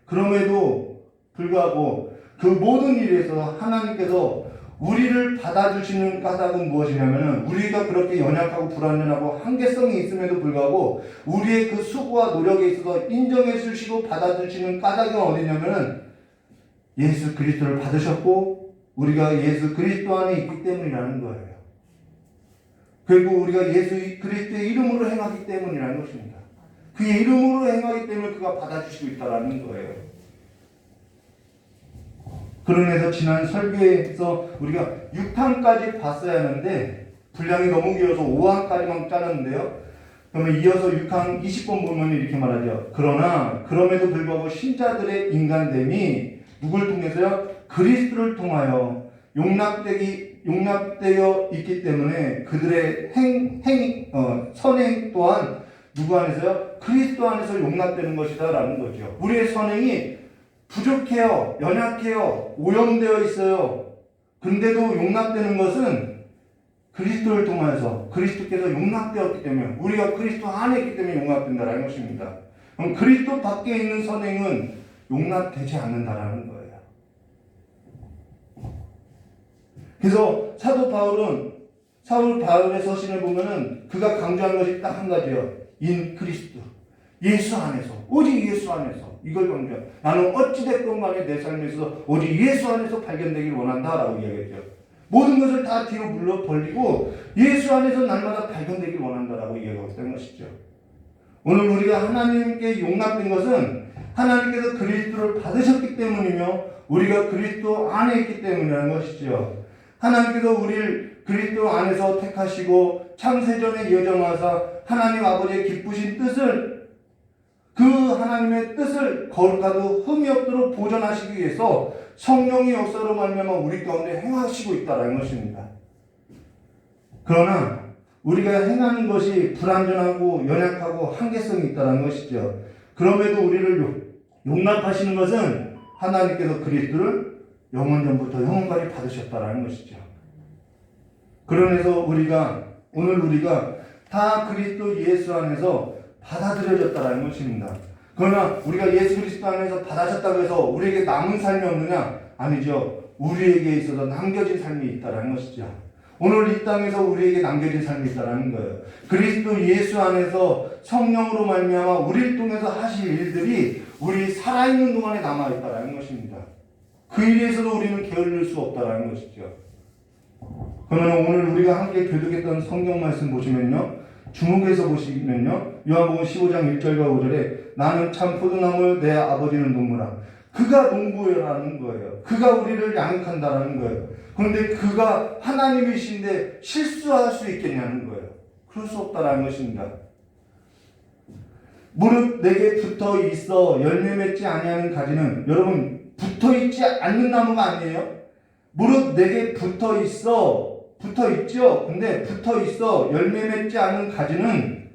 그럼에도 불구하고 그 모든 일에서 하나님께서 우리를 받아주시는 까닭은 무엇이냐면, 우리가 그렇게 연약하고 불완전하고 한계성이 있음에도 불구하고 우리의 그 수고와 노력에 있어서 인정해 주시고 받아주시는 까닭은 어디냐면 예수 그리스도를 받으셨고 우리가 예수 그리스도 안에 있기 때문이라는 거예요. 그리고 우리가 예수 그리스도의 이름으로 행하기 때문이라는 것입니다. 그의 이름으로 행하기 때문에 그가 받아주시고 있다는 거예요. 그러면서 지난 설교에서 우리가 6항까지 봤어야 하는데 분량이 너무 길어서 5항까지만 짜놨는데요. 그러면 이어서 6항 20번 보면 이렇게 말하죠. 그러나 그럼에도 불구하고 신자들의 인간됨이 누굴 통해서요? 그리스도를 통하여 용납되어 있기 때문에 그들의 선행 또한 누구 안에서요? 그리스도 안에서 용납되는 것이다 라는 거죠. 우리의 선행이 부족해요, 연약해요, 오염되어 있어요. 근데도 용납되는 것은 그리스도를 통해서 그리스도께서 용납되었기 때문에, 우리가 그리스도 안에 있기 때문에 용납된다라는 것입니다. 그럼 그리스도 밖에 있는 선행은 용납되지 않는다라는 거예요. 그래서 사도 바울의 서신을 보면은 그가 강조한 것이 딱 한 가지예요. 인 그리스도, 예수 안에서, 오직 예수 안에서, 이걸 강조해요. 나는 어찌됐건 간에 내 삶에 있어서 오직 예수 안에서 발견되길 원한다라고 이야기했죠. 모든 것을 다 뒤로 물러 벌리고 예수 안에서 날마다 발견되길 원한다라고 이야기하고 있다는 것이죠. 오늘 우리가 하나님께 용납된 것은 하나님께서 그리스도를 받으셨기 때문이며 우리가 그리스도 안에 있기 때문이라는 것이죠. 하나님께서 우리를 그리스도 안에서 택하시고 창세전에 예정하사 하나님 아버지의 기쁘신 뜻을, 그 하나님의 뜻을 거룩하도 흠이 없도록 보존하시기 위해서 성령의 역사로 말미암아 우리 가운데 행하시고 있다는 것입니다. 그러나 우리가 행하는 것이 불완전하고 연약하고 한계성이 있다는 것이죠. 그럼에도 우리를 용납하시는 것은 하나님께서 그리스도를 영원전부터 영원까지 받으셨다는 것이죠. 그러면서 오늘 우리가 다 그리스도 예수 안에서 받아들여졌다는 것입니다. 그러나 우리가 예수 그리스도 안에서 받아졌다고 해서 우리에게 남은 삶이 없느냐? 아니죠. 우리에게 있어서 남겨진 삶이 있다는 것이죠. 오늘 이 땅에서 우리에게 남겨진 삶이 있다는 거예요. 그리스도 예수 안에서 성령으로 말미암아 우리를 통해서 하실 일들이 우리 살아있는 동안에 남아있다는 것입니다. 그 일에서도 우리는 게을릴 수 없다는 것이죠. 그러면 오늘 우리가 함께 교독했던 성경 말씀 보시면요, 주목해서 보시면요. 요한복음 15장 1절과 5절에 나는 참 포도나무 내 아버지는 농부라. 그가 농부라는 거예요. 그가 우리를 양육한다라는 거예요. 그런데 그가 하나님이신데 실수할 수 있겠냐는 거예요. 그럴 수 없다라는 것입니다. 무릇 내게 붙어 있어 열매 맺지 아니하는 가지는, 여러분 붙어 있지 않는 나무가 아니에요. 무릇 내게 붙어 있죠. 근데 붙어 있어 열매 맺지 않은 가지는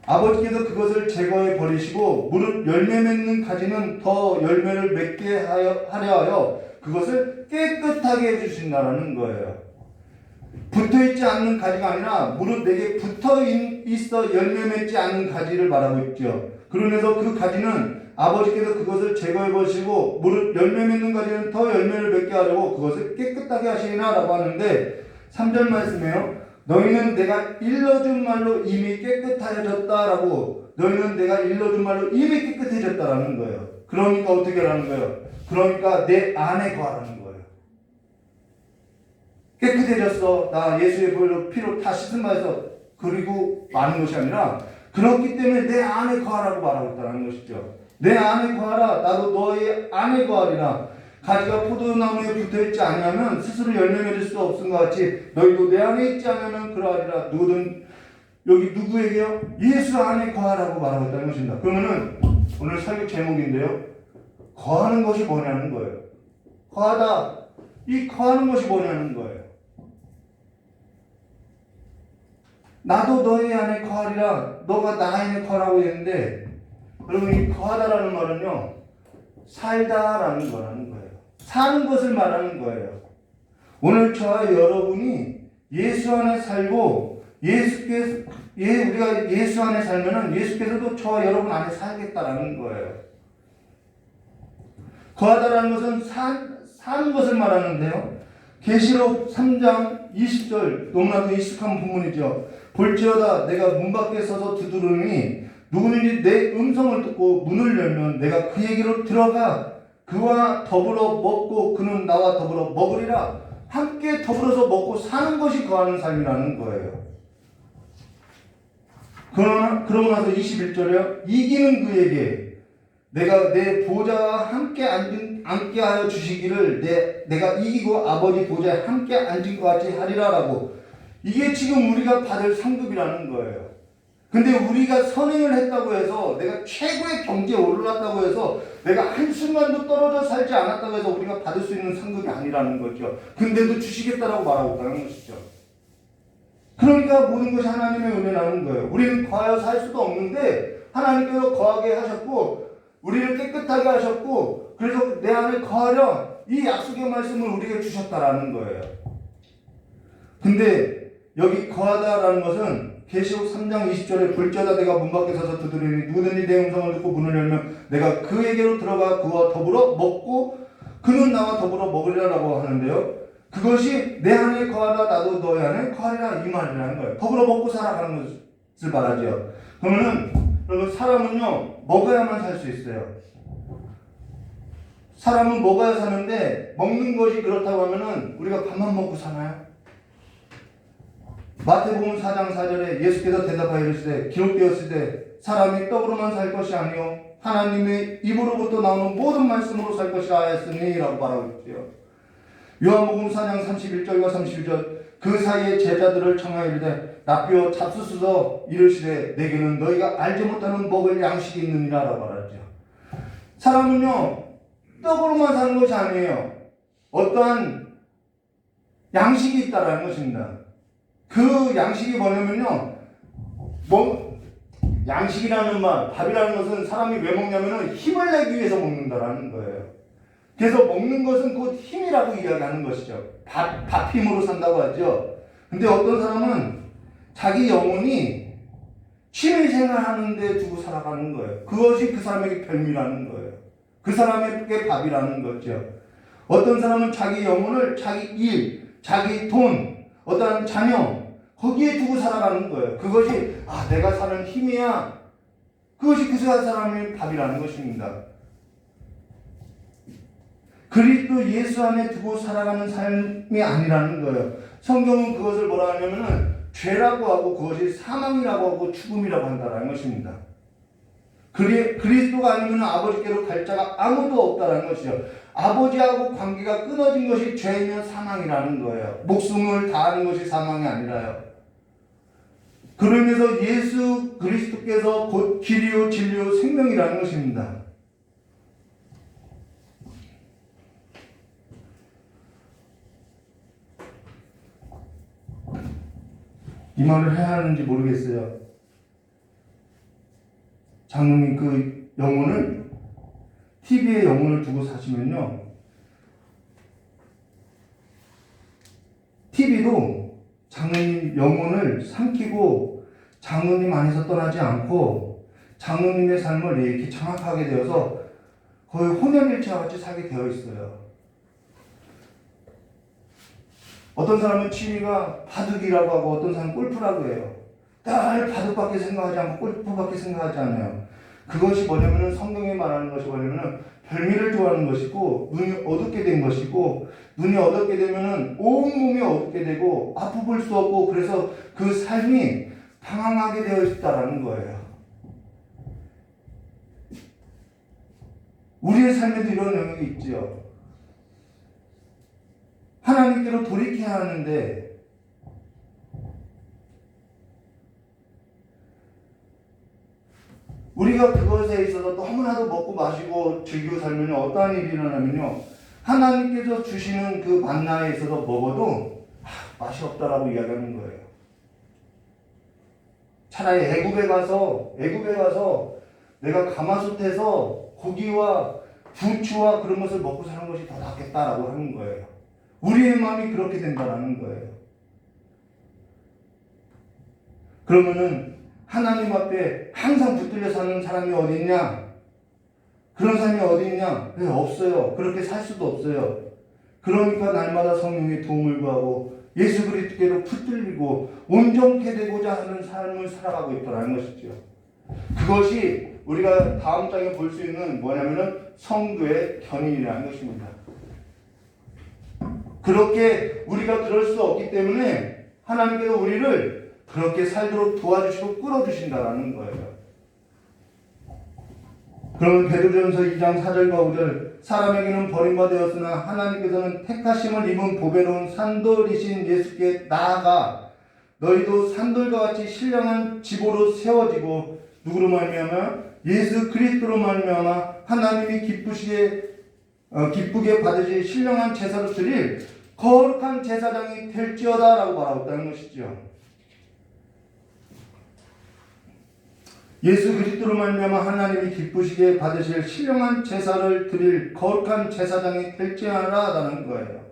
아버지께서 그것을 제거해 버리시고 무릇 열매 맺는 가지는 더 열매를 맺게 하려 하여 그것을 깨끗하게 해주신다라는 거예요. 붙어 있지 않는 가지가 아니라 무릇 내게 붙어 있어 열매 맺지 않는 가지를 말하고 있죠. 그러면서 그 가지는 아버지께서 그것을 제거해 버리시고 무릇 열매 맺는 가지는 더 열매를 맺게 하려고 그것을 깨끗하게 하시나 라고 하는데, 3절 말씀에요. 너희는 내가 일러준 말로 이미 깨끗해졌다라고, 너희는 내가 일러준 말로 이미 깨끗해졌다라는 거예요. 그러니까 어떻게 하라는 거예요? 그러니까 내 안에 거하라는 거예요. 깨끗해졌어. 나 예수의 피로 다 씻음받아서 그리고 많은 것이 아니라 그렇기 때문에 내 안에 거하라고 말하고 있다는 것이죠. 내 안에 거하라. 나도 너의 안에 거하리라. 가지가 포도나무에 붙어있지 아니하면 스스로 열매 맺을 수 없은 것 같이 너희도 내 안에 있지 않으면 그러하리라. 누구든, 여기 누구에게요? 예수 안에 거하라고 말하고 있다는 것입니다. 그러면은 오늘 설교 제목인데요. 거하는 것이 뭐냐는 거예요. 거하다. 이 거하는 것이 뭐냐는 거예요. 나도 너희 안에 거하리라. 너가 나 안에 거하라고 했는데, 여러분 이 거하다라는 말은요, 살다라는 거라는 거예요. 사는 것을 말하는 거예요. 오늘 저와 여러분이 예수 안에 살고 우리가 예수 안에 살면은 예수께서도 저와 여러분 안에 살겠다라는 거예요. 거하다라는 것은 사는 것을 말하는데요. 계시록 3장 20절, 너무나도 익숙한 본문이죠. 볼지어다 내가 문 밖에 서서 두드리니 누구든지 내 음성을 듣고 문을 열면 내가 그에게로 들어가 그와 더불어 먹고 그는 나와 더불어 먹으리라. 함께 더불어서 먹고 사는 것이 거하는 삶이라는 거예요. 그러고 나서 21절에요. 이기는 그에게 내가 내 보좌와 함께 앉게 하여 주시기를 내가 이기고 아버지 보좌에 함께 앉은 것 같이 하리라라고. 이게 지금 우리가 받을 상급이라는 거예요. 근데 우리가 선행을 했다고 해서, 내가 최고의 경지에 올랐다고 해서, 내가 한순간도 떨어져 살지 않았다고 해서 우리가 받을 수 있는 상급이 아니라는 거죠. 근데도 주시겠다라고 말하고 있다는 것이죠. 그러니까 모든 것이 하나님의 은혜라는 거예요. 우리는 거하여 살 수도 없는데 하나님께서 거하게 하셨고 우리를 깨끗하게 하셨고, 그래서 내 안에 거하려 이 약속의 말씀을 우리에게 주셨다라는 거예요. 근데 여기 거하다라는 것은 계시록 3장 20절에 볼지어다 내가 문 밖에 서서 두드리니 누구든지 내 음성을 듣고 문을 열면 내가 그에게로 들어가 그와 더불어 먹고 그는 나와 더불어 먹으리라라고 하는데요. 그것이 내 안에 거하다 나도 너희 안에 거하리라 이 말이라는 거예요. 더불어 먹고 살아가는 것을 말하죠. 그러면은 여러분 사람은요 먹어야만 살 수 있어요. 사람은 먹어야 사는데 먹는 것이 그렇다고 하면은 우리가 밥만 먹고 사나요? 마태복음 4장 4절에 예수께서 대답하여 이르시되 기록되었을 때 사람이 떡으로만 살 것이 아니요 하나님의 입으로부터 나오는 모든 말씀으로 살 것이라 하였으니 라고 말하고 있죠. 요한복음 4장 31절과 32절 그 사이에 제자들을 청하여 이르되 납비어 잡수소서 이르시되 내게는 너희가 알지 못하는 먹을 양식이 있느니라 라고 말하죠. 사람은요 떡으로만 사는 것이 아니에요. 어떠한 양식이 있다라는 것입니다. 그 양식이 뭐냐면요, 양식이라는 말, 밥이라는 것은 사람이 왜 먹냐면은 힘을 내기 위해서 먹는다라는 거예요. 그래서 먹는 것은 곧 힘이라고 이야기하는 것이죠. 밥 힘으로 산다고 하죠. 근데 어떤 사람은 자기 영혼이 취미생활하는 데 두고 살아가는 거예요. 그것이 그 사람에게 별미라는 거예요. 그 사람에게 밥이라는 거죠. 어떤 사람은 자기 영혼을 자기 일, 자기 돈, 어떠한 자녀 거기에 두고 살아가는 거예요. 그것이 내가 사는 힘이야. 그것이 그 사람의 밥이라는 것입니다. 그리스도 예수 안에 두고 살아가는 삶이 아니라는 거예요. 성경은 그것을 뭐라 하냐면은 죄라고 하고 그것이 사망이라고 하고 죽음이라고 한다는 것입니다. 그리스도가 아니면 아버지께로 갈 자가 아무도 없다는 것이죠. 아버지하고 관계가 끊어진 것이 죄이면 사망이라는 거예요. 목숨을 다하는 것이 사망이 아니라요. 그러면서 예수 그리스도께서 곧 길이요 진리요 생명이라는 것입니다. 이 말을 해야 하는지 모르겠어요. 장로님 그 영혼을 TV에 영혼을 두고 사시면요, TV도 장로님 영혼을 삼키고 장로님 안에서 떠나지 않고 장로님의 삶을 이렇게 장악하게 되어서 거의 혼연일체와 같이 살게 되어 있어요. 어떤 사람은 취미가 바둑이라고 하고 어떤 사람은 골프라고 해요. 늘 바둑밖에 생각하지 않고 골프밖에 생각하지 않아요. 그것이 뭐냐면은 성경에 말하는 것이 뭐냐면은 별미를 좋아하는 것이고 눈이 어둡게 된 것이고, 눈이 어둡게 되면은 온몸이 어둡게 되고 앞을 볼 수 없고, 그래서 그 삶이 방황하게 되어 있다라는 거예요. 우리의 삶에도 이런 영역이 있지요. 하나님께로 돌이켜야 하는데 우리가 그것에 있어서 너무나도 먹고 마시고 즐기고 살면 어떠한 일이 일어나면요, 하나님께서 주시는 그 만나에 있어서 먹어도 맛이 없다라고 이야기하는 거예요. 차라리 애굽에 가서 내가 가마솥에서 고기와 부추와 그런 것을 먹고 사는 것이 더 낫겠다라고 하는 거예요. 우리의 마음이 그렇게 된다라는 거예요. 그러면은 하나님 앞에 항상 붙들려 사는 사람이 어디 있냐? 그런 사람이 어디 있냐? 네, 없어요. 그렇게 살 수도 없어요. 그러니까 날마다 성령의 도움을 구하고 예수 그리스도께로 붙들리고 온전케 되고자 하는 삶을 살아가고 있다는 것이죠. 그것이 우리가 다음 장에 볼 수 있는 뭐냐면은 성도의 견인이라는 것입니다. 그렇게 우리가 그럴 수 없기 때문에 하나님께서 우리를 그렇게 살도록 도와주시고 끌어주신다라는 거예요. 그러면 베드로전서 2장 4절과 5절, 사람에게는 버림받았으나 하나님께서는 택하심을 입은 보배로운 산돌이신 예수께 나아가 너희도 산돌과 같이 신령한 집으로 세워지고, 누구로 말미암아? 예수 그리스도로 말미암아 하나님이 기쁘게 받으실 신령한 제사로 드릴 거룩한 제사장이 될지어다 라고 말하고 있다는 것이죠. 예수 그리스도로 말미암아 하나님이 기쁘시게 받으실 신령한 제사를 드릴 거룩한 제사장이 될지어다라는 거예요.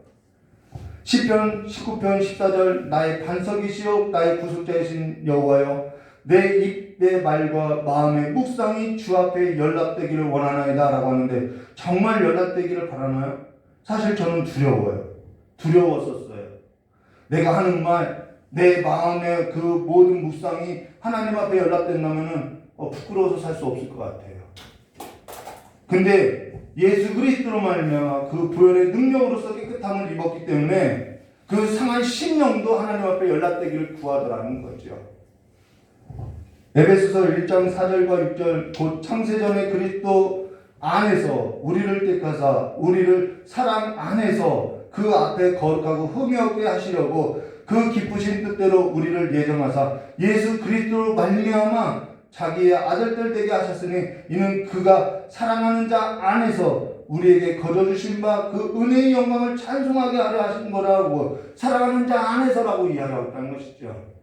시편 19편 14절, 나의 반석이시오 나의 구속자이신 여호와여, 내 입의 말과 마음의 묵상이 주 앞에 연락되기를 원하나이다 라고 하는데, 정말 연락되기를 바라나요? 사실 저는 두려웠었어요. 내가 하는 말, 내 마음의 그 모든 묵상이 하나님 앞에 연락된다면은 부끄러워서 살 수 없을 것 같아요. 근데 예수 그리스도로 말미암아 그 보혈의 능력으로서 깨끗함을 입었기 때문에 그 상한 심령도 하나님 앞에 연락되기를 구하더라는 거죠. 에베소서 1장 4절과 6절, 곧 창세전에 그리스도 안에서 우리를 택하사 우리를 사랑 안에서 그 앞에 거룩하고 흠이 없게 하시려고 그 기쁘신 뜻대로 우리를 예정하사 예수 그리스도로 말미암아 자기의 아들들 되게 하셨으니, 이는 그가 사랑하는 자 안에서 우리에게 거저주신 바 그 은혜의 영광을 찬송하게 하려 하신 거라고, 사랑하는 자 안에서라고 이야기하고 있다는 것이죠.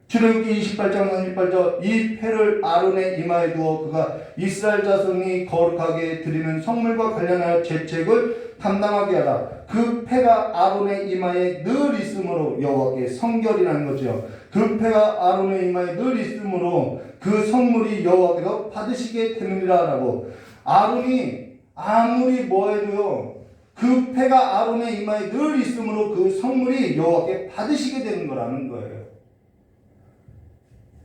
출애굽기 28장 38절, 이 패를 아론의 이마에 두어 그가 이스라엘 자손이 거룩하게 드리는 성물과 관련하여 제책을 담당하게 하라. 그 패가 아론의 이마에 늘 있으므로, 여호와께 성결이라는 거죠. 그 패가 아론의 이마에 늘 있으므로 그 성물이 여호와께서 받으시게 되느니라 라고. 아론이 아무리 뭐해도요, 그 패가 아론의 이마에 늘 있으므로 그 성물이 여호와께 받으시게 되는 거라는 거예요.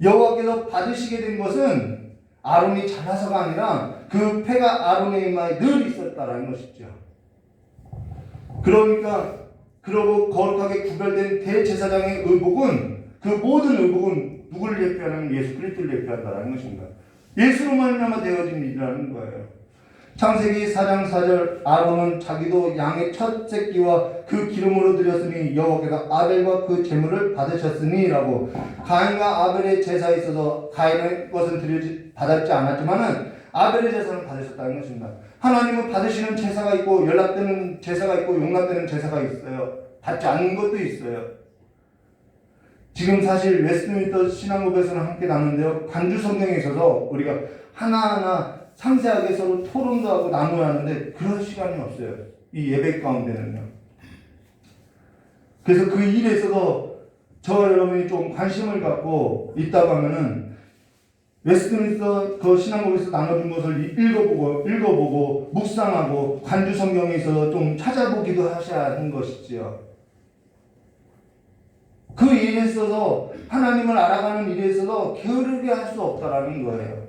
여호와께서 받으시게 된 것은 아론이 잘나서가 아니라 그 패가 아론의 이마에 늘 있었다라는 것이죠. 그러니까 그러고 거룩하게 구별된 대제사장의 의복은 그 모든 의복은 누구를 예표하냐면 예수 그리스도를 예표한다는 것입니다. 예수로 말미암아 되어진 일이라는 거예요. 창세기 4장 4절 아론은 자기도 양의 첫 새끼와 그 기름으로 드렸으니 여호와께서 아벨과 그 제물을 받으셨으니 라고. 가인과 아벨의 제사에 있어서 가인의 것은 받았지 않았지만은 아벨의 제사는 받으셨다는 것입니다. 하나님은 받으시는 제사가 있고 연락되는 제사가 있고 용납되는 제사가 있어요. 받지 않는 것도 있어요. 지금 사실 웨스트민스터 신앙고백에서는 함께 나누는데요. 간주 성경에 있어서 우리가 하나하나 상세하게 서로 토론도 하고 나눠야 하는데 그런 시간이 없어요. 이 예배 가운데는요. 그래서 그 일에 있어서 저와 여러분이 좀 관심을 갖고 있다고 하면은 웨스트민스터 그 신앙고백에서 나눠준 것을 읽어보고 묵상하고 간주 성경에 있어서 좀 찾아보기도 하셔야 하는 것이지요. 그 일에 있어서 하나님을 알아가는 일에 있어서 게으르게 할 수 없다라는 거예요.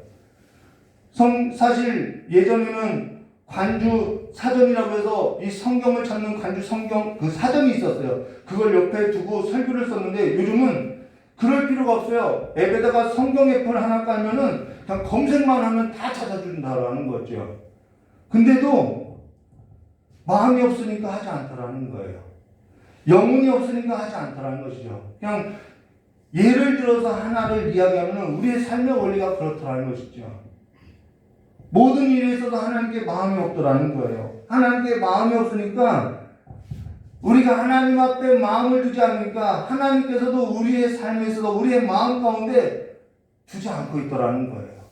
사실 예전에는 관주 사전이라고 해서 이 성경을 찾는 관주 성경 그 사전이 있었어요. 그걸 옆에 두고 설교를 썼는데 요즘은 그럴 필요가 없어요. 앱에다가 성경 앱을 하나 깔면은 그냥 검색만 하면 다 찾아준다라는 거죠. 근데도 마음이 없으니까 하지 않더라는 거예요. 영혼이 없으니까 하지 않더라는 것이죠. 그냥 예를 들어서 하나를 이야기하면 우리의 삶의 원리가 그렇더라는 것이죠. 모든 일에 있어서 하나님께 마음이 없더라는 거예요. 하나님께 마음이 없으니까 우리가 하나님 앞에 마음을 두지 않으니까 하나님께서도 우리의 삶에 있어서 우리의 마음 가운데 두지 않고 있더라는 거예요.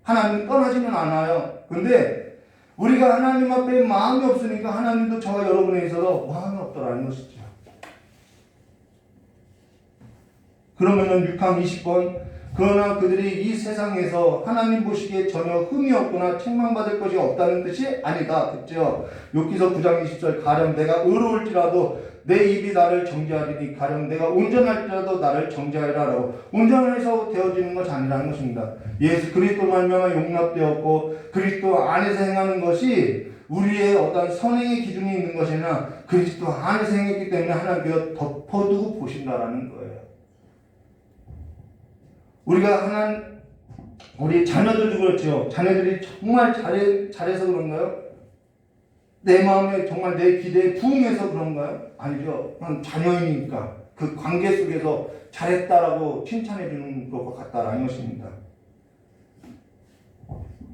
하나님 떠나지는 않아요. 근데 우리가 하나님 앞에 마음이 없으니까 하나님도 저와 여러분에 있어서 마음이 없더라는 것이죠. 그러면은 6항 20번 그러나 그들이 이 세상에서 하나님 보시기에 전혀 흠이 없거나 책망받을 것이 없다는 뜻이 아니다. 그죠? 욥기서 9장 20절 가령 내가 의로울지라도 내 입이 나를 정죄하리니 가령 내가 온전할지라도 나를 정죄하리라 라고. 온전해서 되어지는 것이 아니라는 것입니다. 예수 그리스도 말미암아 용납되었고 그리스도 안에서 행하는 것이 우리의 어떤 선행의 기준이 있는 것이 아니라 그리스도 안에서 행했기 때문에 하나님께서 덮어두고 보신다라는 거예요. 우리가 우리 자녀들도 그렇죠. 자녀들이 정말 잘해서 그런가요? 내 마음에 정말 내 기대에 부응해서 그런가요? 아니죠. 그냥 자녀이니까 그 관계 속에서 잘했다라고 칭찬해 주는 것과 같다라는 것입니다.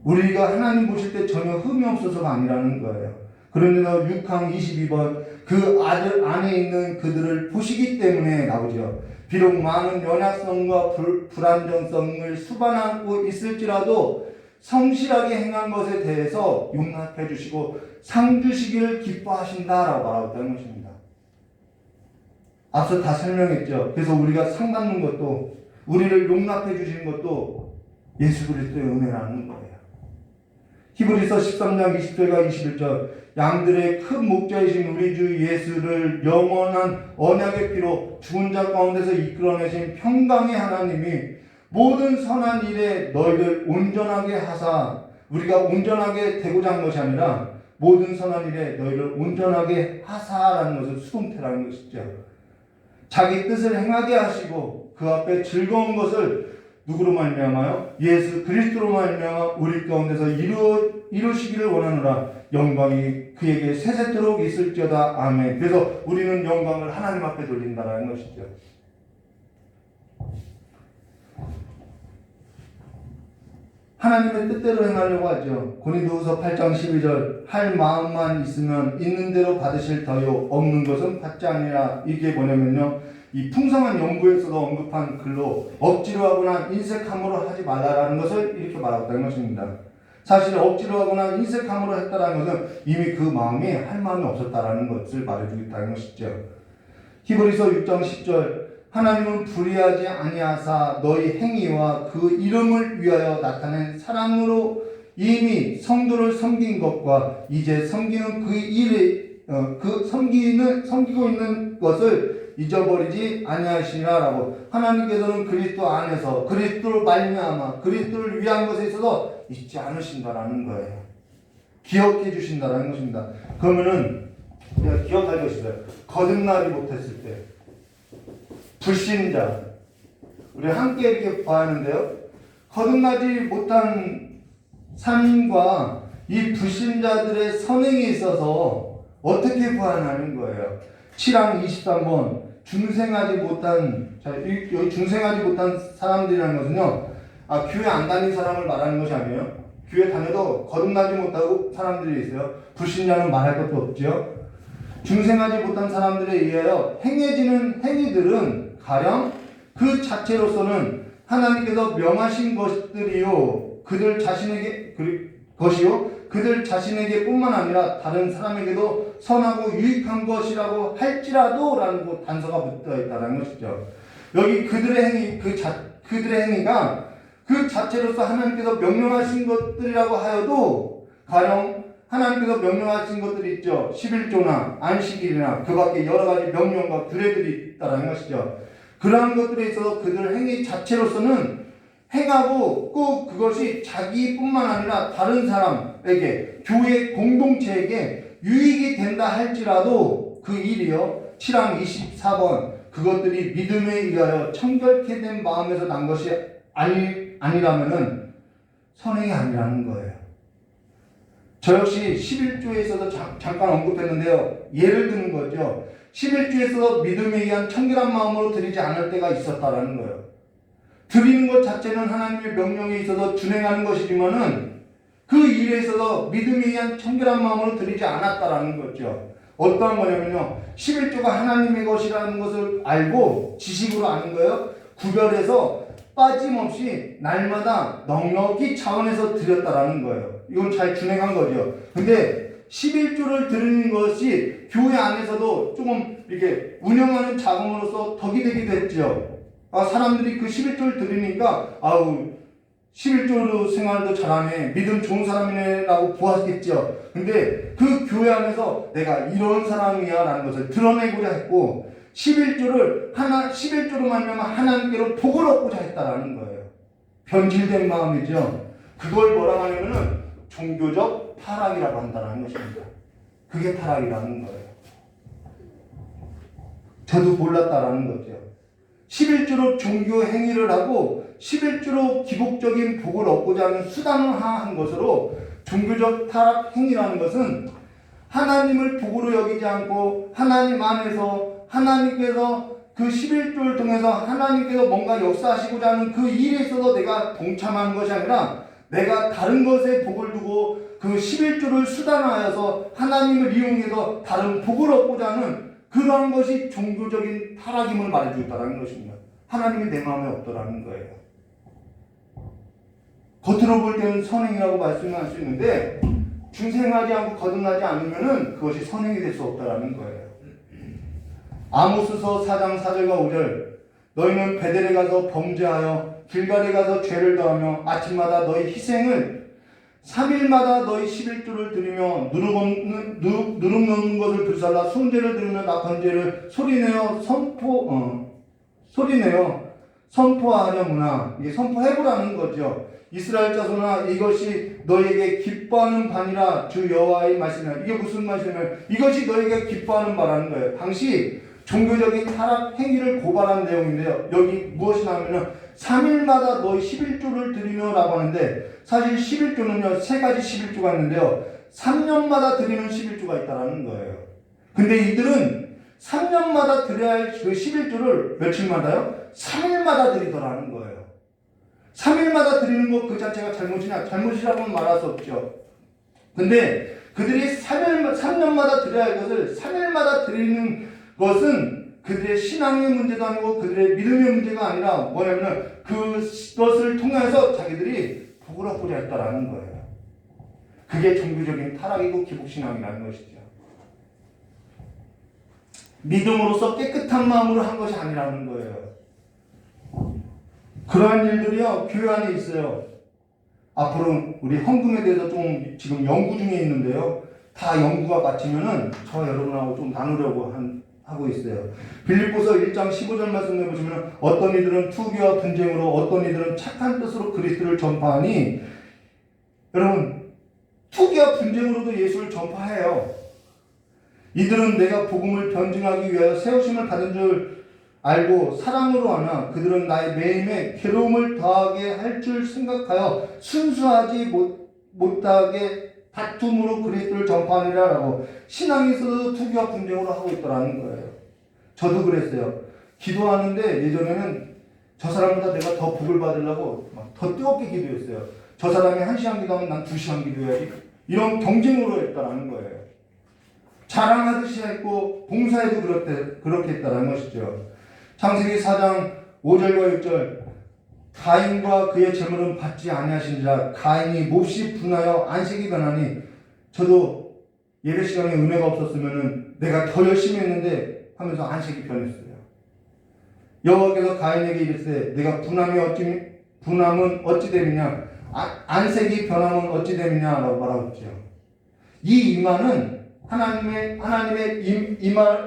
우리가 하나님 보실 때 전혀 흠이 없어서가 아니라는 거예요. 그런데도 6항 22번 그 아들 안에 있는 그들을 보시기 때문에 나오죠. 비록 많은 연약성과 불안정성을 수반하고 있을지라도 성실하게 행한 것에 대해서 용납해 주시고 상 주시기를 기뻐하신다라고 말하고 있다는 것입니다. 앞서 다 설명했죠. 그래서 우리가 상 받는 것도 우리를 용납해 주시는 것도 예수 그리스도의 은혜라는 거예요. 히브리서 13장 20절과 21절 양들의 큰 목자이신 우리 주 예수를 영원한 언약의 피로 죽은 자 가운데서 이끌어내신 평강의 하나님이 모든 선한 일에 너희를 온전하게 하사 우리가 온전하게 되고자 한 것이 아니라 모든 선한 일에 너희를 온전하게 하사라는 것은 수동태라는 것이죠. 자기 뜻을 행하게 하시고 그 앞에 즐거운 것을 누구로 말미암아요? 예수 그리스도로 말미암아 우리 가운데서 이루시기를 원하노라. 영광이 그에게 세세토록 있을지어다. 아멘. 그래서 우리는 영광을 하나님 앞에 돌린다는 것이죠. 하나님의 뜻대로 행하려고 하죠. 고린도후서 8장 12절 할 마음만 있으면 있는 대로 받으실 터요 없는 것은 받지 아니라. 이게 뭐냐면요, 이 풍성한 연구에서도 언급한 글로 억지로 하거나 인색함으로 하지 말라라는 것을 이렇게 말하고 있다는 것입니다. 사실 억지로 하거나 인색함으로 했다는 것은 이미 그 마음이 할 마음이 없었다라는 것을 말해주고 있다는 것이죠. 히브리서 6장 10절 하나님은 불의하지 아니하사 너희 행위와 그 이름을 위하여 나타낸 사랑으로 이미 성도를 섬긴 것과 이제 섬기는 그 일에 섬기고 있는 것을 잊어버리지 아니하시라라고. 하나님께서는 그리스도 안에서 그리스도를 말미암아 그리스도를 위한 것에 있어서 잊지 않으신다라는 거예요. 기억해 주신다라는 것입니다. 그러면은 기억할 것이 있어요. 거듭나지 못했을 때 불신자, 우리 함께 이렇게 봐야 하는데요. 거듭나지 못한 삶과 이 불신자들의 선행에 있어서 어떻게 보완하는 거예요? 7항 23번 중생하지 못한, 자, 여기 중생하지 못한 사람들이라는 것은요, 교회 안 다닌 사람을 말하는 것이 아니에요. 교회 다녀도 거듭나지 못하고 사람들이 있어요. 불신자는 말할 것도 없죠. 중생하지 못한 사람들에 의하여 행해지는 행위들은 가령 그 자체로서는 하나님께서 명하신 것들이요, 그들 자신에게 뿐만 아니라 다른 사람에게도 선하고 유익한 것이라고 할지라도 라는 단서가 붙어 있다는 것이죠. 여기 그들의 행위가 그 자체로서 하나님께서 명령하신 것들이라고 하여도, 가령 하나님께서 명령하신 것들이 있죠. 11조나 안식일이나 그 밖에 여러 가지 명령과 규례들이 있다는 것이죠. 그러한 것들에 있어서 그들 행위 자체로서는 행하고 꼭 그것이 자기뿐만 아니라 다른 사람에게, 교회 공동체에게 유익이 된다 할지라도 그 일이요, 7항 24번 그것들이 믿음에 의하여 청결케 된 마음에서 난 것이 아니라면은 선행이 아니라는 거예요. 저 역시 11조에서도 잠깐 언급했는데요. 예를 드는 거죠. 11조에서 믿음에 의한 청결한 마음으로 드리지 않을 때가 있었다라는 거예요. 드리는 것 자체는 하나님의 명령에 있어서 준행하는 것이지만은 그 일에 있어서 믿음에 의한 청결한 마음으로 드리지 않았다라는 거죠. 어떠한 거냐면요, 11조가 하나님의 것이라는 것을 알고 지식으로 아는 거예요. 구별해서 빠짐없이 날마다 넉넉히 차원에서 드렸다라는 거예요. 이건 잘 준행한 거죠. 근데 11조를 드리는 것이 교회 안에서도 조금 이렇게 운영하는 자금으로서 덕이 되기도 했죠. 사람들이 그 11조를 드리니까 11조로 생활도 잘하네, 믿음 좋은 사람이네 라고 보았겠죠. 근데 그 교회 안에서 내가 이런 사람이야 라는 것을 드러내고자 했고, 11조로 말미암아 하나님께로 복을 얻고자 했다라는 거예요. 변질된 마음이죠. 그걸 뭐라고 하냐면은 종교적 타락이라고 한다는 것입니다. 그게 타락이라는 거예요. 저도 몰랐다라는 거죠. 11조로 종교 행위를 하고 11조로 기복적인 복을 얻고자 하는 수단을 한 것으로, 종교적 타락 행위라는 것은 하나님을 복으로 여기지 않고 하나님 안에서 하나님께서 그 11조를 통해서 하나님께서 뭔가 역사하시고자 하는 그 일에 있어서 내가 동참하는 것이 아니라 내가 다른 것에 복을 두고 그 11조를 수단화하여서 하나님을 이용해서 다른 복을 얻고자 하는 그러한 것이 종교적인 타락임을 말해주고 있다는 것입니다. 하나님이 내 마음에 없더라는 거예요. 겉으로 볼 때는 선행이라고 말씀할 수 있는데 중생하지 않고 거듭나지 않으면은 그것이 선행이 될 수 없다라는 거예요. 아모스서 4장 4절과 5절 너희는 베델에 가서 범죄하여 길갈에 가서 죄를 더하며 아침마다 너희 희생을 3일마다 너희 11조를 드리며 누룩 넣는 것을 불살라 순죄를 드리며 낙헌죄를 소리내어 선포하려무나. 이게 선포해보라는 거죠. 이스라엘 자손아, 이것이 너에게 기뻐하는 바니라 주 여호와의 말씀이라. 이게 무슨 말씀이냐면 이것이 너에게 기뻐하는 바라는 거예요. 당시 종교적인 타락 행위를 고발한 내용인데요. 여기 무엇이 나오면은 3일마다 너희 11조를 드리며 라고 하는데, 사실 11조는요 3가지 11조가 있는데요 3년마다 드리는 11조가 있다라는 거예요. 근데 이들은 3년마다 드려야 할 그 11조를 며칠마다요? 3일마다 드리더라는 거예요. 3일마다 드리는 것 그 자체가 잘못이냐? 잘못이라고는 말할 수 없죠. 근데 그들이 3년마다 드려야 할 것을 3일마다 드리는 것은 그들의 신앙의 문제도 아니고 그들의 믿음의 문제가 아니라 뭐냐면은 그것을 통해서 자기들이 복을 얻고자 했다라는 거예요. 그게 종교적인 타락이고 기복신앙이라는 것이죠. 믿음으로서 깨끗한 마음으로 한 것이 아니라는 거예요. 그러한 일들이요 교회 안에 있어요. 앞으로 우리 헌금에 대해서 좀 지금 연구 중에 있는데요, 다 연구가 마치면은 저 여러분하고 좀 나누려고 하고 있어요. 빌립보서 1장 15절 말씀해 보시면 어떤 이들은 투기와 분쟁으로 어떤 이들은 착한 뜻으로 그리스도를 전파하니, 여러분 투기와 분쟁으로도 예수를 전파해요. 이들은 내가 복음을 변증하기 위하여 세우심을 받은 줄 알고 사랑으로 하나 그들은 나의 매임에 괴로움을 더하게 할 줄 생각하여 순수하지 못하게 다툼으로 그리스도를 전파하느라라고 신앙에 있어서 투기와 분쟁으로 하고 있더라는 거예요. 저도 그랬어요. 기도하는데 예전에는 저 사람보다 내가 더 복을 받으려고 더 뜨겁게 기도했어요. 저 사람이 1시간 기도하면 난 2시간 기도해야지. 이런 경쟁으로 했다라는 거예요. 자랑하듯이 했고 봉사에도 그렇게 했다라는 것이죠. 창세기 4장 5절과 6절 가인과 그의 재물은 받지 아니하신지라 가인이 몹시 분하여 안식이 변하니 저도 예배 시간에 은혜가 없었으면 내가 더 열심히 했는데 하면서 안식이 변했어요. 여호와께서 가인에게 이르시되 내가 분함은 어찌 됨이냐 안색이 변함은 어찌 됨이냐라고 말하고 있죠. 이 이마는 하나님의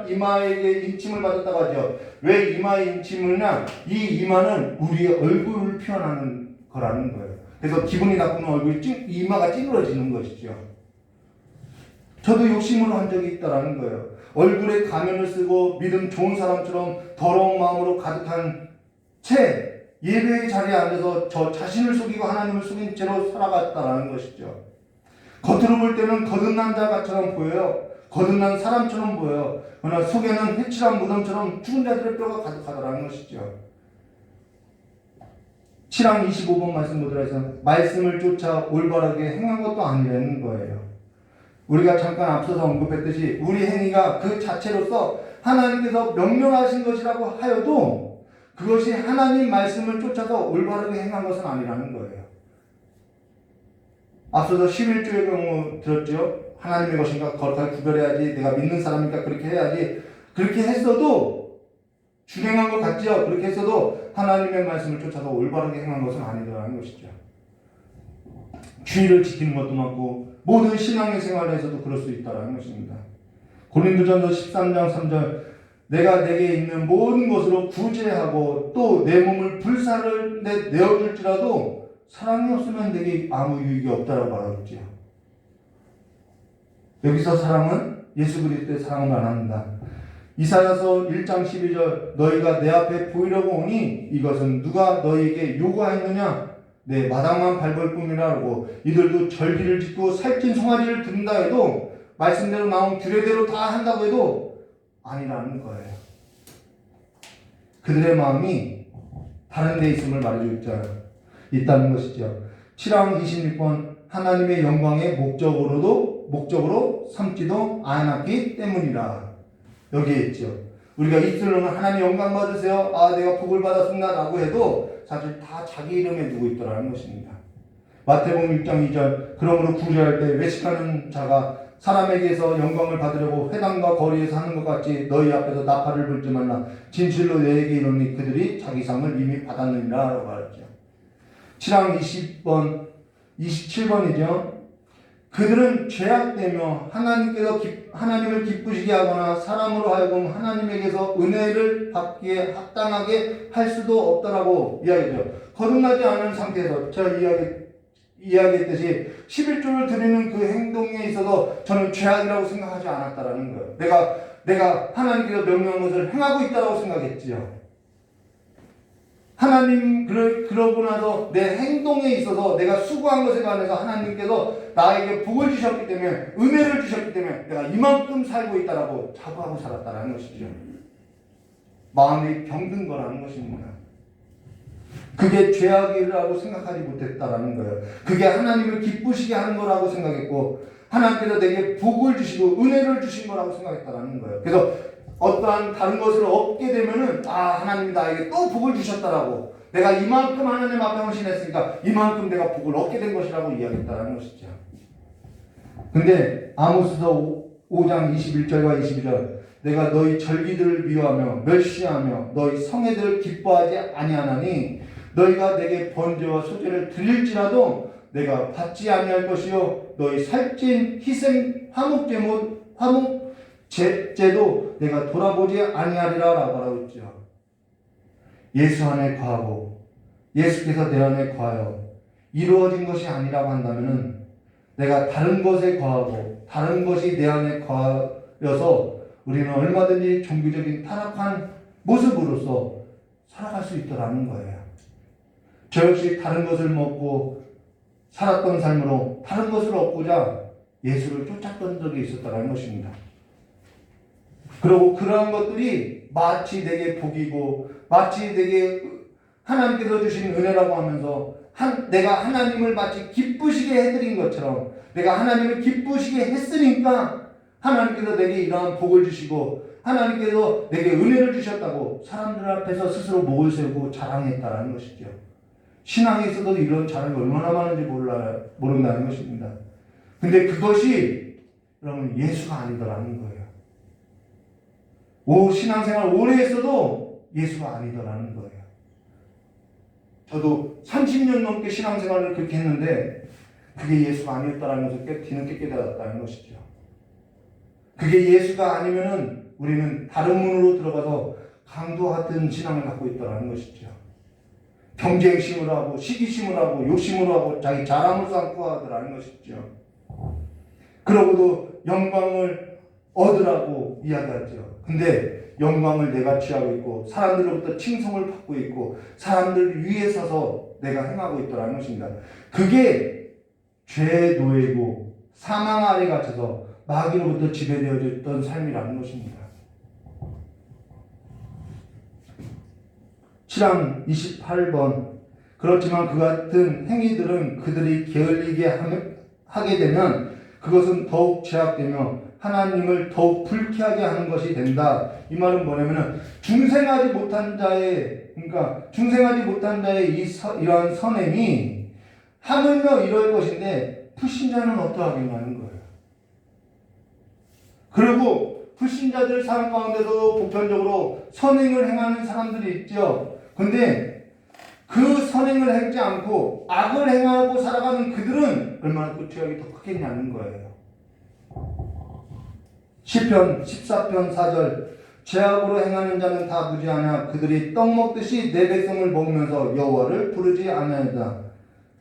이마에게 임침을 받았다고 하죠. 왜 이마에 임침을냐? 이 이마는 우리의 얼굴을 표현하는 거라는 거예요. 그래서 기분이 나쁘면 이마가 찌그러지는 것이죠. 저도 욕심으로 한 적이 있다라는 거예요. 얼굴에 가면을 쓰고 믿음 좋은 사람처럼 더러운 마음으로 가득한 채 예배의 자리에 앉아서 저 자신을 속이고 하나님을 속인 채로 살아갔다라는 것이죠. 겉으로 볼 때는 거듭난 자처럼 보여요. 거듭난 사람처럼 보여요. 그러나 속에는 회칠한 무덤처럼 죽은 자들의 뼈가 가득하다라는 것이죠. 7장 25번 말씀 보도록 해서 말씀을 쫓아 올바르게 행한 것도 아니라는 거예요. 우리가 잠깐 앞서서 언급했듯이 우리 행위가 그 자체로서 하나님께서 명령하신 것이라고 하여도 그것이 하나님 말씀을 쫓아서 올바르게 행한 것은 아니라는 거예요. 앞서서 11조의 경우 들었죠. 하나님의 것인가 거룩하게 구별해야지, 내가 믿는 사람이니까 그렇게 해야지. 그렇게 했어도 준행한 것 같죠. 그렇게 했어도 하나님의 말씀을 쫓아서 올바르게 행한 것은 아니라는 것이죠. 주의를 지키는 것도 많고 모든 신앙의 생활에서도 그럴 수 있다는 것입니다. 고린도전서 13장 3절 내가 내게 있는 모든 것으로 구제하고 또 내 몸을 불사를 내어줄지라도 사랑이 없으면 내게 아무 유익이 없다라고 말하죠. 여기서 사랑은 예수 그리스도의 사랑을 말합니다. 이사야서 1장 12절 너희가 내 앞에 보이려고 오니 이것은 누가 너희에게 요구하였느냐 내 마당만 밟을 뿐이라고. 이들도 절기를 짓고 살찐 송아지를 든다 해도 말씀대로 나온 규례대로 다 한다고 해도 아니라는 거예요. 그들의 마음이 다른 데 있음을 말해주고 있다는 것이죠. 7장 26번 하나님의 영광의 목적으로 삼지도 않았기 때문이라. 여기에 있죠. 우리가 입술로는 하나님 영광 받으세요. 내가 복을 받았습니다 라고 해도 사실 다 자기 이름에 두고 있더라는 것입니다. 마태복음 6장 2절 그러므로 구제할 때 외식하는 자가 사람에게서 영광을 받으려고 회당과 거리에서 하는 것 같이 너희 앞에서 나팔을 불지 말라. 진실로 내게 이르노니 그들이 자기 상을 이미 받았느니라 라고 말했죠. 7장 27번이죠. 그들은 죄악되며 하나님을 기쁘시게 하거나 사람으로 하여금 하나님에게서 은혜를 받기에 합당하게 할 수도 없다라고 이야기죠. 거듭나지 않은 상태에서 제가 이야기했듯이 11조를 드리는 그 행동에 있어서 저는 죄악이라고 생각하지 않았다라는 거예요. 내가 하나님께서 명령한 것을 행하고 있다라고 생각했지요. 하나님 그러고 나서 내 행동에 있어서 내가 수고한 것에 관해서 하나님께서 나에게 복을 주셨기 때문에 은혜를 주셨기 때문에 내가 이만큼 살고 있다라고 자부하고 살았다라는 것이죠. 마음이 병든 거라는 것입니다. 그게 죄악이라고 생각하지 못했다라는 거예요. 그게 하나님을 기쁘시게 하는 거라고 생각했고 하나님께서 내게 복을 주시고 은혜를 주신 거라고 생각했다라는 거예요. 그래서 어떠한 다른 것을 얻게 되면은 하나님이 나에게 또 복을 주셨다라고 내가 이만큼 하나님 앞에 헌신했으니까 이만큼 내가 복을 얻게 된 것이라고 이야기했다라는 것이죠. 근데 아모스서 5장 21절과 22절 내가 너희 절기들을 미워하며 멸시하며 너희 성회들을 기뻐하지 아니하나니 너희가 내게 번제와 소제를 드릴지라도 내가 받지 아니할 것이요 너희 살찐 희생 화목제도 내가 돌아보지 아니하리라 라고 말하고 있죠. 예수 안에 거하고 예수께서 내 안에 거하여 이루어진 것이 아니라고 한다면은 내가 다른 것에 거하고 다른 것이 내 안에 거하여서 우리는 얼마든지 종교적인 타락한 모습으로서 살아갈 수 있더라는 거예요. 저 역시 다른 것을 먹고 살았던 삶으로 다른 것을 얻고자 예수를 쫓았던 적이 있었다는 것입니다. 그리고 그러한 것들이 마치 내게 복이고 마치 내게 하나님께서 주신 은혜라고 하면서 내가 하나님을 마치 기쁘시게 해드린 것처럼 내가 하나님을 기쁘시게 했으니까 하나님께서 내게 이러한 복을 주시고 하나님께서 내게 은혜를 주셨다고 사람들 앞에서 스스로 목을 세우고 자랑했다는 것이죠. 신앙에 있어도 이런 자랑이 얼마나 많은지 모른다는 것입니다. 근데 그것이 여러분 예수가 아니더라는 거예요. 신앙생활 오래 했어도 예수가 아니더라는 거예요. 저도 30년 넘게 신앙생활을 그렇게 했는데 그게 예수가 아니었다는 것을 뒤늦게 깨달았다는 것이죠. 그게 예수가 아니면은 우리는 다른 문으로 들어가서 강도 같은 신앙을 갖고 있다는 것이죠. 경쟁심을 하고 시기심을 하고 욕심을 하고 자기 자랑을 삼고 하더라는 것이죠. 그러고도 영광을 얻으라고 이야기하죠. 근데 영광을 내가 취하고 있고 사람들로부터 칭송을 받고 있고 사람들 위에 서서 내가 행하고 있더라는 것입니다. 그게 죄의 노예고 사망 아래 갇혀서 마귀로부터 지배되어졌던 삶이라는 것입니다. 실랑 28번 그렇지만 그 같은 행위들은 그들이 게을리게 하게 되면 그것은 더욱 죄악되며 하나님을 더욱 불쾌하게 하는 것이 된다. 이 말은 뭐냐면은 중생하지 못한 자의 이러한 선행이 하물며 이럴 것인데 불신자는 어떠하겠냐는 거예요. 그리고 불신자들 삶 가운데서 보편적으로 선행을 행하는 사람들이 있죠. 근데 그 선행을 하지 않고 악을 행하고 살아가는 그들은 얼마나 그 죄악이 더 크겠냐는 거예요. 시편 14편 4절 죄악으로 행하는 자는 다 무지하냐 그들이 떡 먹듯이 내 백성을 먹으면서 여호와를 부르지 아니하리다.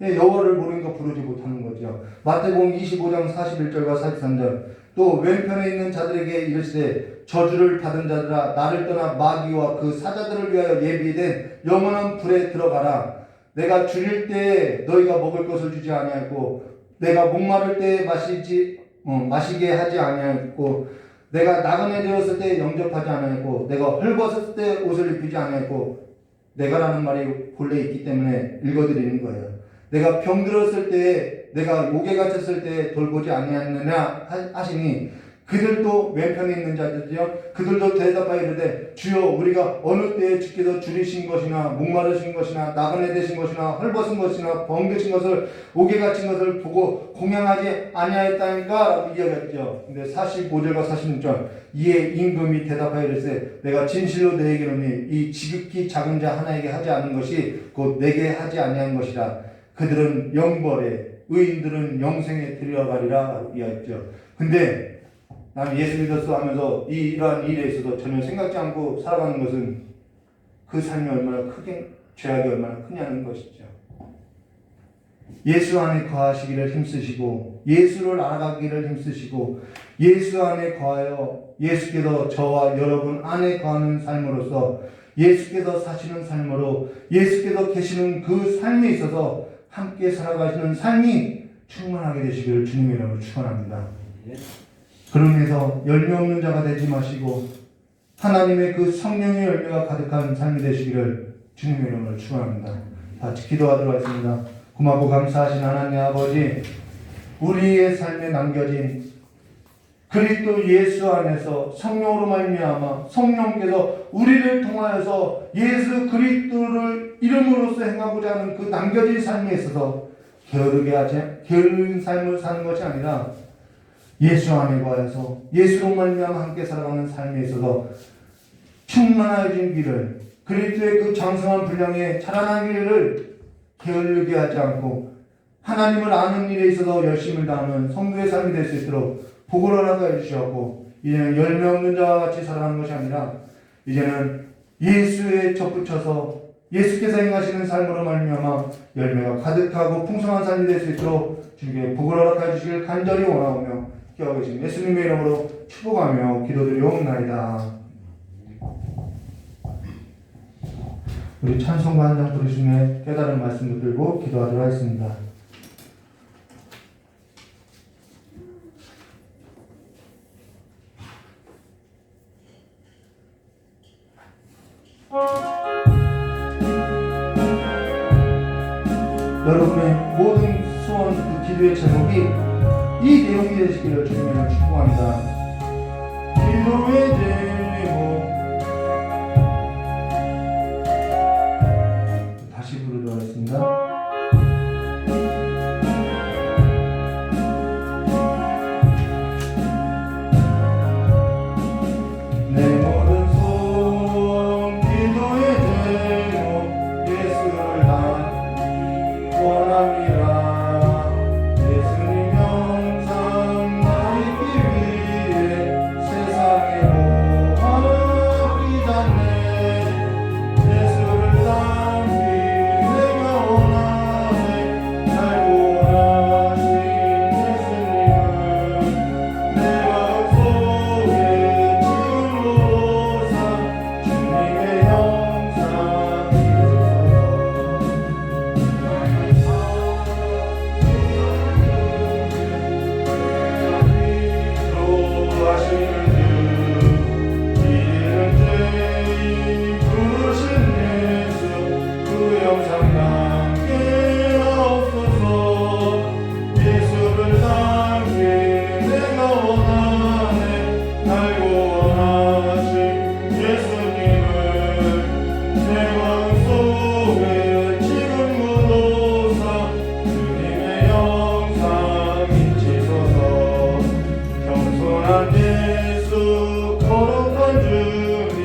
여호와를 모르니까 부르지 못하는 거죠. 마태복음 25장 41절과 43절 또 왼편에 있는 자들에게 이르시되 저주를 받은 자들아 나를 떠나 마귀와 그 사자들을 위하여 예비된 영원한 불에 들어가라. 내가 줄일 때에 너희가 먹을 것을 주지 아니하였고 내가 목마를 때에 마시게 하지 아니하였고 내가 나그네 되었을 때 영접하지 아니하였고 내가 헐벗었을 때 옷을 입히지 아니하였고 내가라는 말이 본래 있기 때문에 읽어드리는 거예요. 내가 병들었을 때에 내가 옥에 갇혔을 때에 돌보지 아니하였느냐 하시니 그들도 왼편에 있는 자들이요 그들도 대답하여 이르되 주여 우리가 어느 때에 주께서 줄이신 것이나 목마르신 것이나 나그네 되신 것이나 헐벗은 것이나 병드신 것을 옥에 갇힌 것을 보고 공양하지 아니하였다니까 라고 이야기했죠. 근데 45절과 46절 이에 임금이 대답하여 이르되 내가 진실로 너에게 이르노니 이 지극히 작은 자 하나에게 하지 않은 것이 곧 내게 하지 아니한 것이라. 그들은 영벌에 의인들은 영생에 들어가리라 이야기했죠. 근데 나는 예수 믿었어 하면서 이러한 일에 있어서 전혀 생각지 않고 살아가는 것은 그 삶이 얼마나 크게 죄악이 얼마나 크냐는 것이죠. 예수 안에 거하시기를 힘쓰시고 예수를 알아가기를 힘쓰시고 예수 안에 거하여 예수께서 저와 여러분 안에 거하는 삶으로서 예수께서 사시는 삶으로 예수께서 계시는 그 삶에 있어서 함께 살아가시는 삶이 충만하게 되시기를 주님의 이름으로 축원합니다. 그러면서 열매 없는 자가 되지 마시고 하나님의 그 성령의 열매가 가득한 삶이 되시기를 주님의 이름으로 축원합니다. 같이 기도하도록 하겠습니다. 고맙고 감사하신 하나님 아버지, 우리의 삶에 남겨진 그리스도 예수 안에서 성령으로 말미암아 성령께서 우리를 통하여서 예수 그리스도를 이름으로써 행하고자 하는 그 남겨진 삶에 있어서 게으른 삶을 사는 것이 아니라 예수 안에 거하여서 예수로 말미암아 함께 살아가는 삶에 있어서 충만해진 길을 그리스도의 그 장성한 분량에 자라난 길을 게을르게 하지 않고 하나님을 아는 일에 있어서 열심을 다하는 성도의 삶이 될 수 있도록 복을 허락하여 주시옵고 이제는 열매 없는 자와 같이 살아가는 것이 아니라 이제는 예수에 접붙여서 예수께서 행하시는 삶으로 말미암아 열매가 가득하고 풍성한 삶이 될 수 있도록 주님께 복을 허락하여 주시길 간절히 원하오며 기도하고 계신 예수님의 이름으로 축복하며 기도드리옵나이다. 우리 찬송가 한 장 부르시며 깨달은 말씀 붙들고 기도하도록 하겠습니다. 여러분의 모든 소원, 그 기도의 제목이 이 내용이 되시기를 주님을 축복합니다. 기도의 제목 다시 부르도록 하겠습니다. 내 모든 소원 기도의 제목 예수를 다 원합니다. 예수님 영상 나이기 위해 세상에 모아버리지 않네. 예수를 닮기 내가 원하네. 날 원하신 예수님을 내 마음속에 지금으로서 주님의 영상 예수 거룩한 주님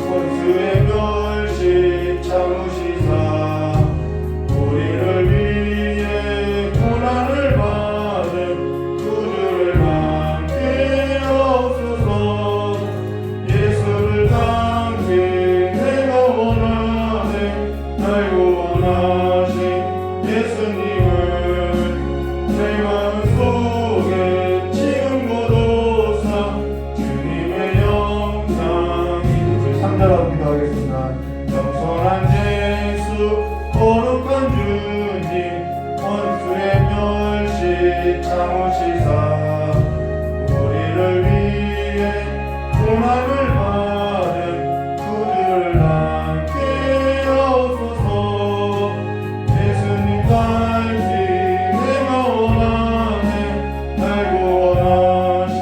원수의 멸시 참으시사 우리를 위해 고난을 받은 구주를 함께 하옵소서. 예수를 닮기 내가 원하네. 날 원하신 예수님을 내 마음속에 주님의 영상이 3절하고 기도하겠습니다. 겸손한 예수 거룩한 주님 원수의 멸시 참으시사 우리를 위해 고난을 받은 구주를 함께 하옵소서. 예수님 닮기 내가 원하네. 날 원하신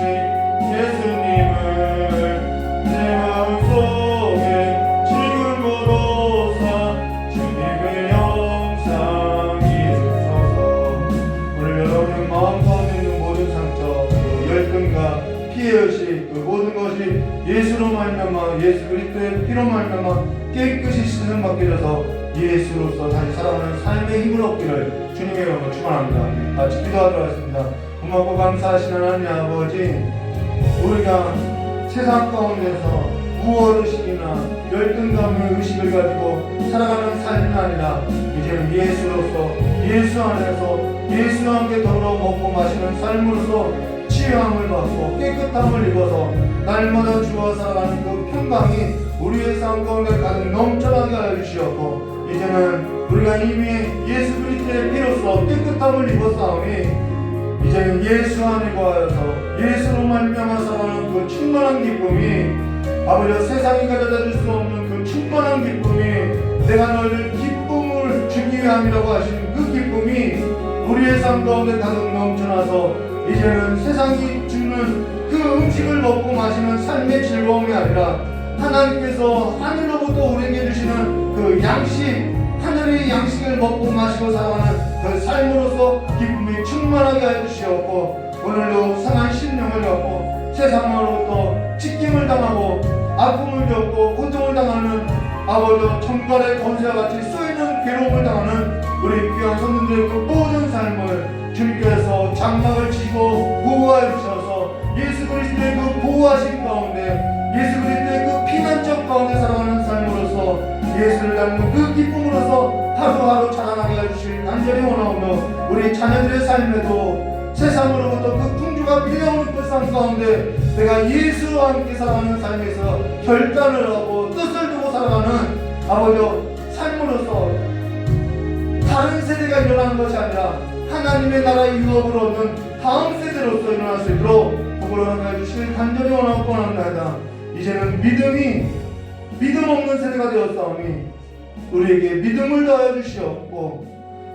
예수님을 내 마음속에 지금으로서 주님의 영상이 있어서 오늘 여러분의 마음 가운데 있는 모든 상처, 그 열등과 피해의식, 그 모든 것이 예수로 말미암아 예수 그리스도의 피로 말미암아 깨끗이 씻음 받게 되어서 예수로서 다시 살아가는 삶의 힘을 얻기를 주님의 이름으로 축원합니다. 같이 기도하도록 하겠습니다. 고맙고 감사하신 하나님 아버지, 우리가 세상 가운데서 우월의식이나 열등감의 의식을 가지고 살아가는 삶이 아니라 이제는 예수로서 예수 안에서 예수와 함께 더불어 먹고 마시는 삶으로서 치유함을 받고 깨끗함을 입어서 날마다 주와 살아가는 그 평강이 우리의 삶 가운데 가득 넘쳐나게 하여 주시옵고 이제는 우리가 이미 예수 그리스도의 피로써 깨끗함을 입었사오니 이제는 예수 안에 거하여서 예수로 말미암아 살아가는 그 충만한 기쁨이 아버지 세상이 가져다 줄 수 없는 그 충만한 기쁨이 내가 너희를 기쁨을 주기 위함이라고 하신 그 기쁨이 우리의 삶 가운데 가득 넘쳐나서 이제는 세상이 주는 그 음식을 먹고 마시는 삶의 즐거움이 아니라 하나님께서 하늘로부터 우리에게 주시는 그 양식, 하늘의 양식을 먹고 마시고 살아가는 그 삶으로서 기쁨이 충만하게 해주시옵고 오늘도 상한 심령을 갖고 세상으로부터 직김을 당하고 아픔을 겪고 고통을 당하는 아버지 천발의 권세와 같이 쏘이는 괴로움을 당하는 우리 귀한 성도들의 그 모든 삶을 주님께서 장막을 치고 보호하여 주셔서 예수 그리스도의 그 보호하신 가운데 예수 그리스도의 그 피난처 가운데 살아가는 삶으로서 예수를 닮는 그 기쁨으로서 하루하루 자라나게 해주실 간절히 원하오며 우리 자녀들의 삶에도 세상으로부터 그 풍주가 밀려오는 그 삶 가운데 내가 예수와 함께 살아가는 삶에서 결단을 하고 뜻을 두고 살아가는 아버지 세대가 일어나는 것이 아니라 하나님의 나라의 유업을 얻는 다음 세대로서 일어날 수 있도록 복을 허락하여 주시길 간절히 원하고 원합니다. 이제는 믿음 없는 세대가 되었사오니 우리에게 믿음을 더하여 주시옵고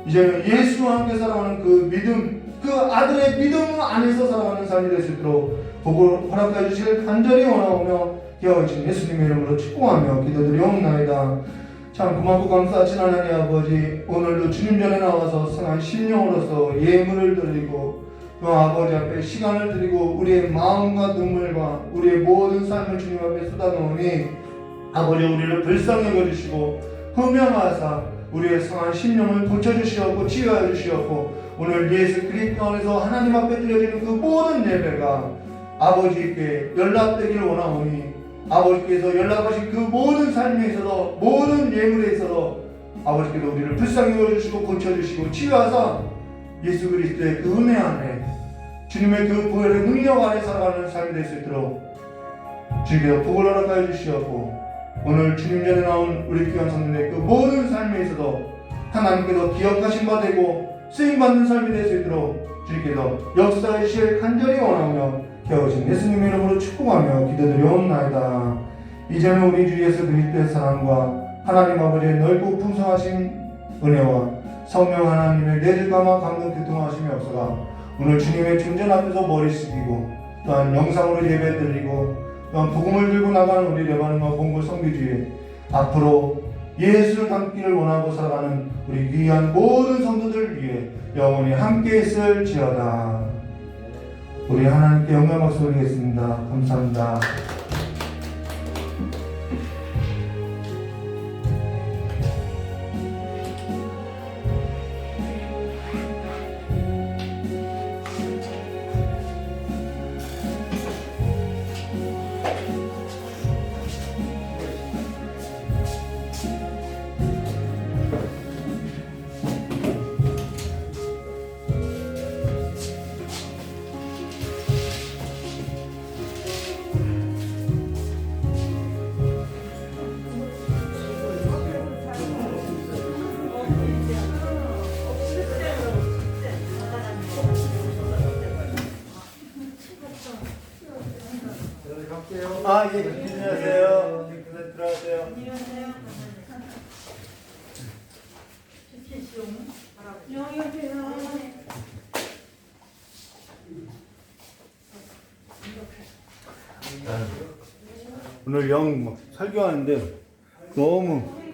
이제는 예수와 함께 살아가는 그 믿음, 그 아들의 믿음 안에서 살아가는 삶이 될 수 있도록 복을 허락하여 주시길 간절히 원하오며 기어오신 예수님의 이름으로 축복하며 기도드리옵나이다. 참 고맙고 감사하신 하나님 아버지, 오늘도 주님 전에 나와서 성한 심령으로서 예물을 드리고 또 아버지 앞에 시간을 드리고 우리의 마음과 눈물과 우리의 모든 삶을 주님 앞에 쏟아놓으니 아버지 우리를 불쌍히 여겨주시고 흠명하사 우리의 상한 심령을 고쳐주시옵고 치유하여 주시옵고 오늘 예수 그리스도 안에서 하나님 앞에 드려지는 그 모든 예배가 아버지께 연락되기를 원하오니 아버지께서 연락하신 그 모든 삶에 있어서 모든 예물에 있어서 아버지께서 우리를 불쌍히 여겨주시고 고쳐주시고 치유하사 예수 그리스도의 그 은혜 안에 주님의 그 보혈의 능력 안에 살아가는 삶이 될 수 있도록 주님께서 복을 허락하여 주시옵고 오늘 주님 전에 나온 우리 귀한 성도들의 그 모든 삶에 있어서 하나님께서 기억하신 바 되고 쓰임받는 삶이 될 수 있도록 주님께서 역사해 주실 간절히 원하며 기어오신 예수님의 이름으로 축복하며 기도드리옵나이다. 이제는 우리 주 예수 그리스도의 사랑과 하나님 아버지의 넓고 풍성하신 은혜와 성령 하나님의 내질감화 감동 교통하심이 없어가 오늘 주님의 존전 앞에서 머리 숙이고 또한 영상으로 예배 드리고 또한 복음을 들고 나가는 우리 레바논과 봉고 성교주의 앞으로 예수를 닮기를 원하고 살아가는 우리 귀한 모든 성도들 위해 영원히 함께 있을지어다. 우리 하나님께 영광 박수 드리겠습니다. 감사합니다. 예, 안녕하세요. 들어가세요. 오늘 설교하는데 너무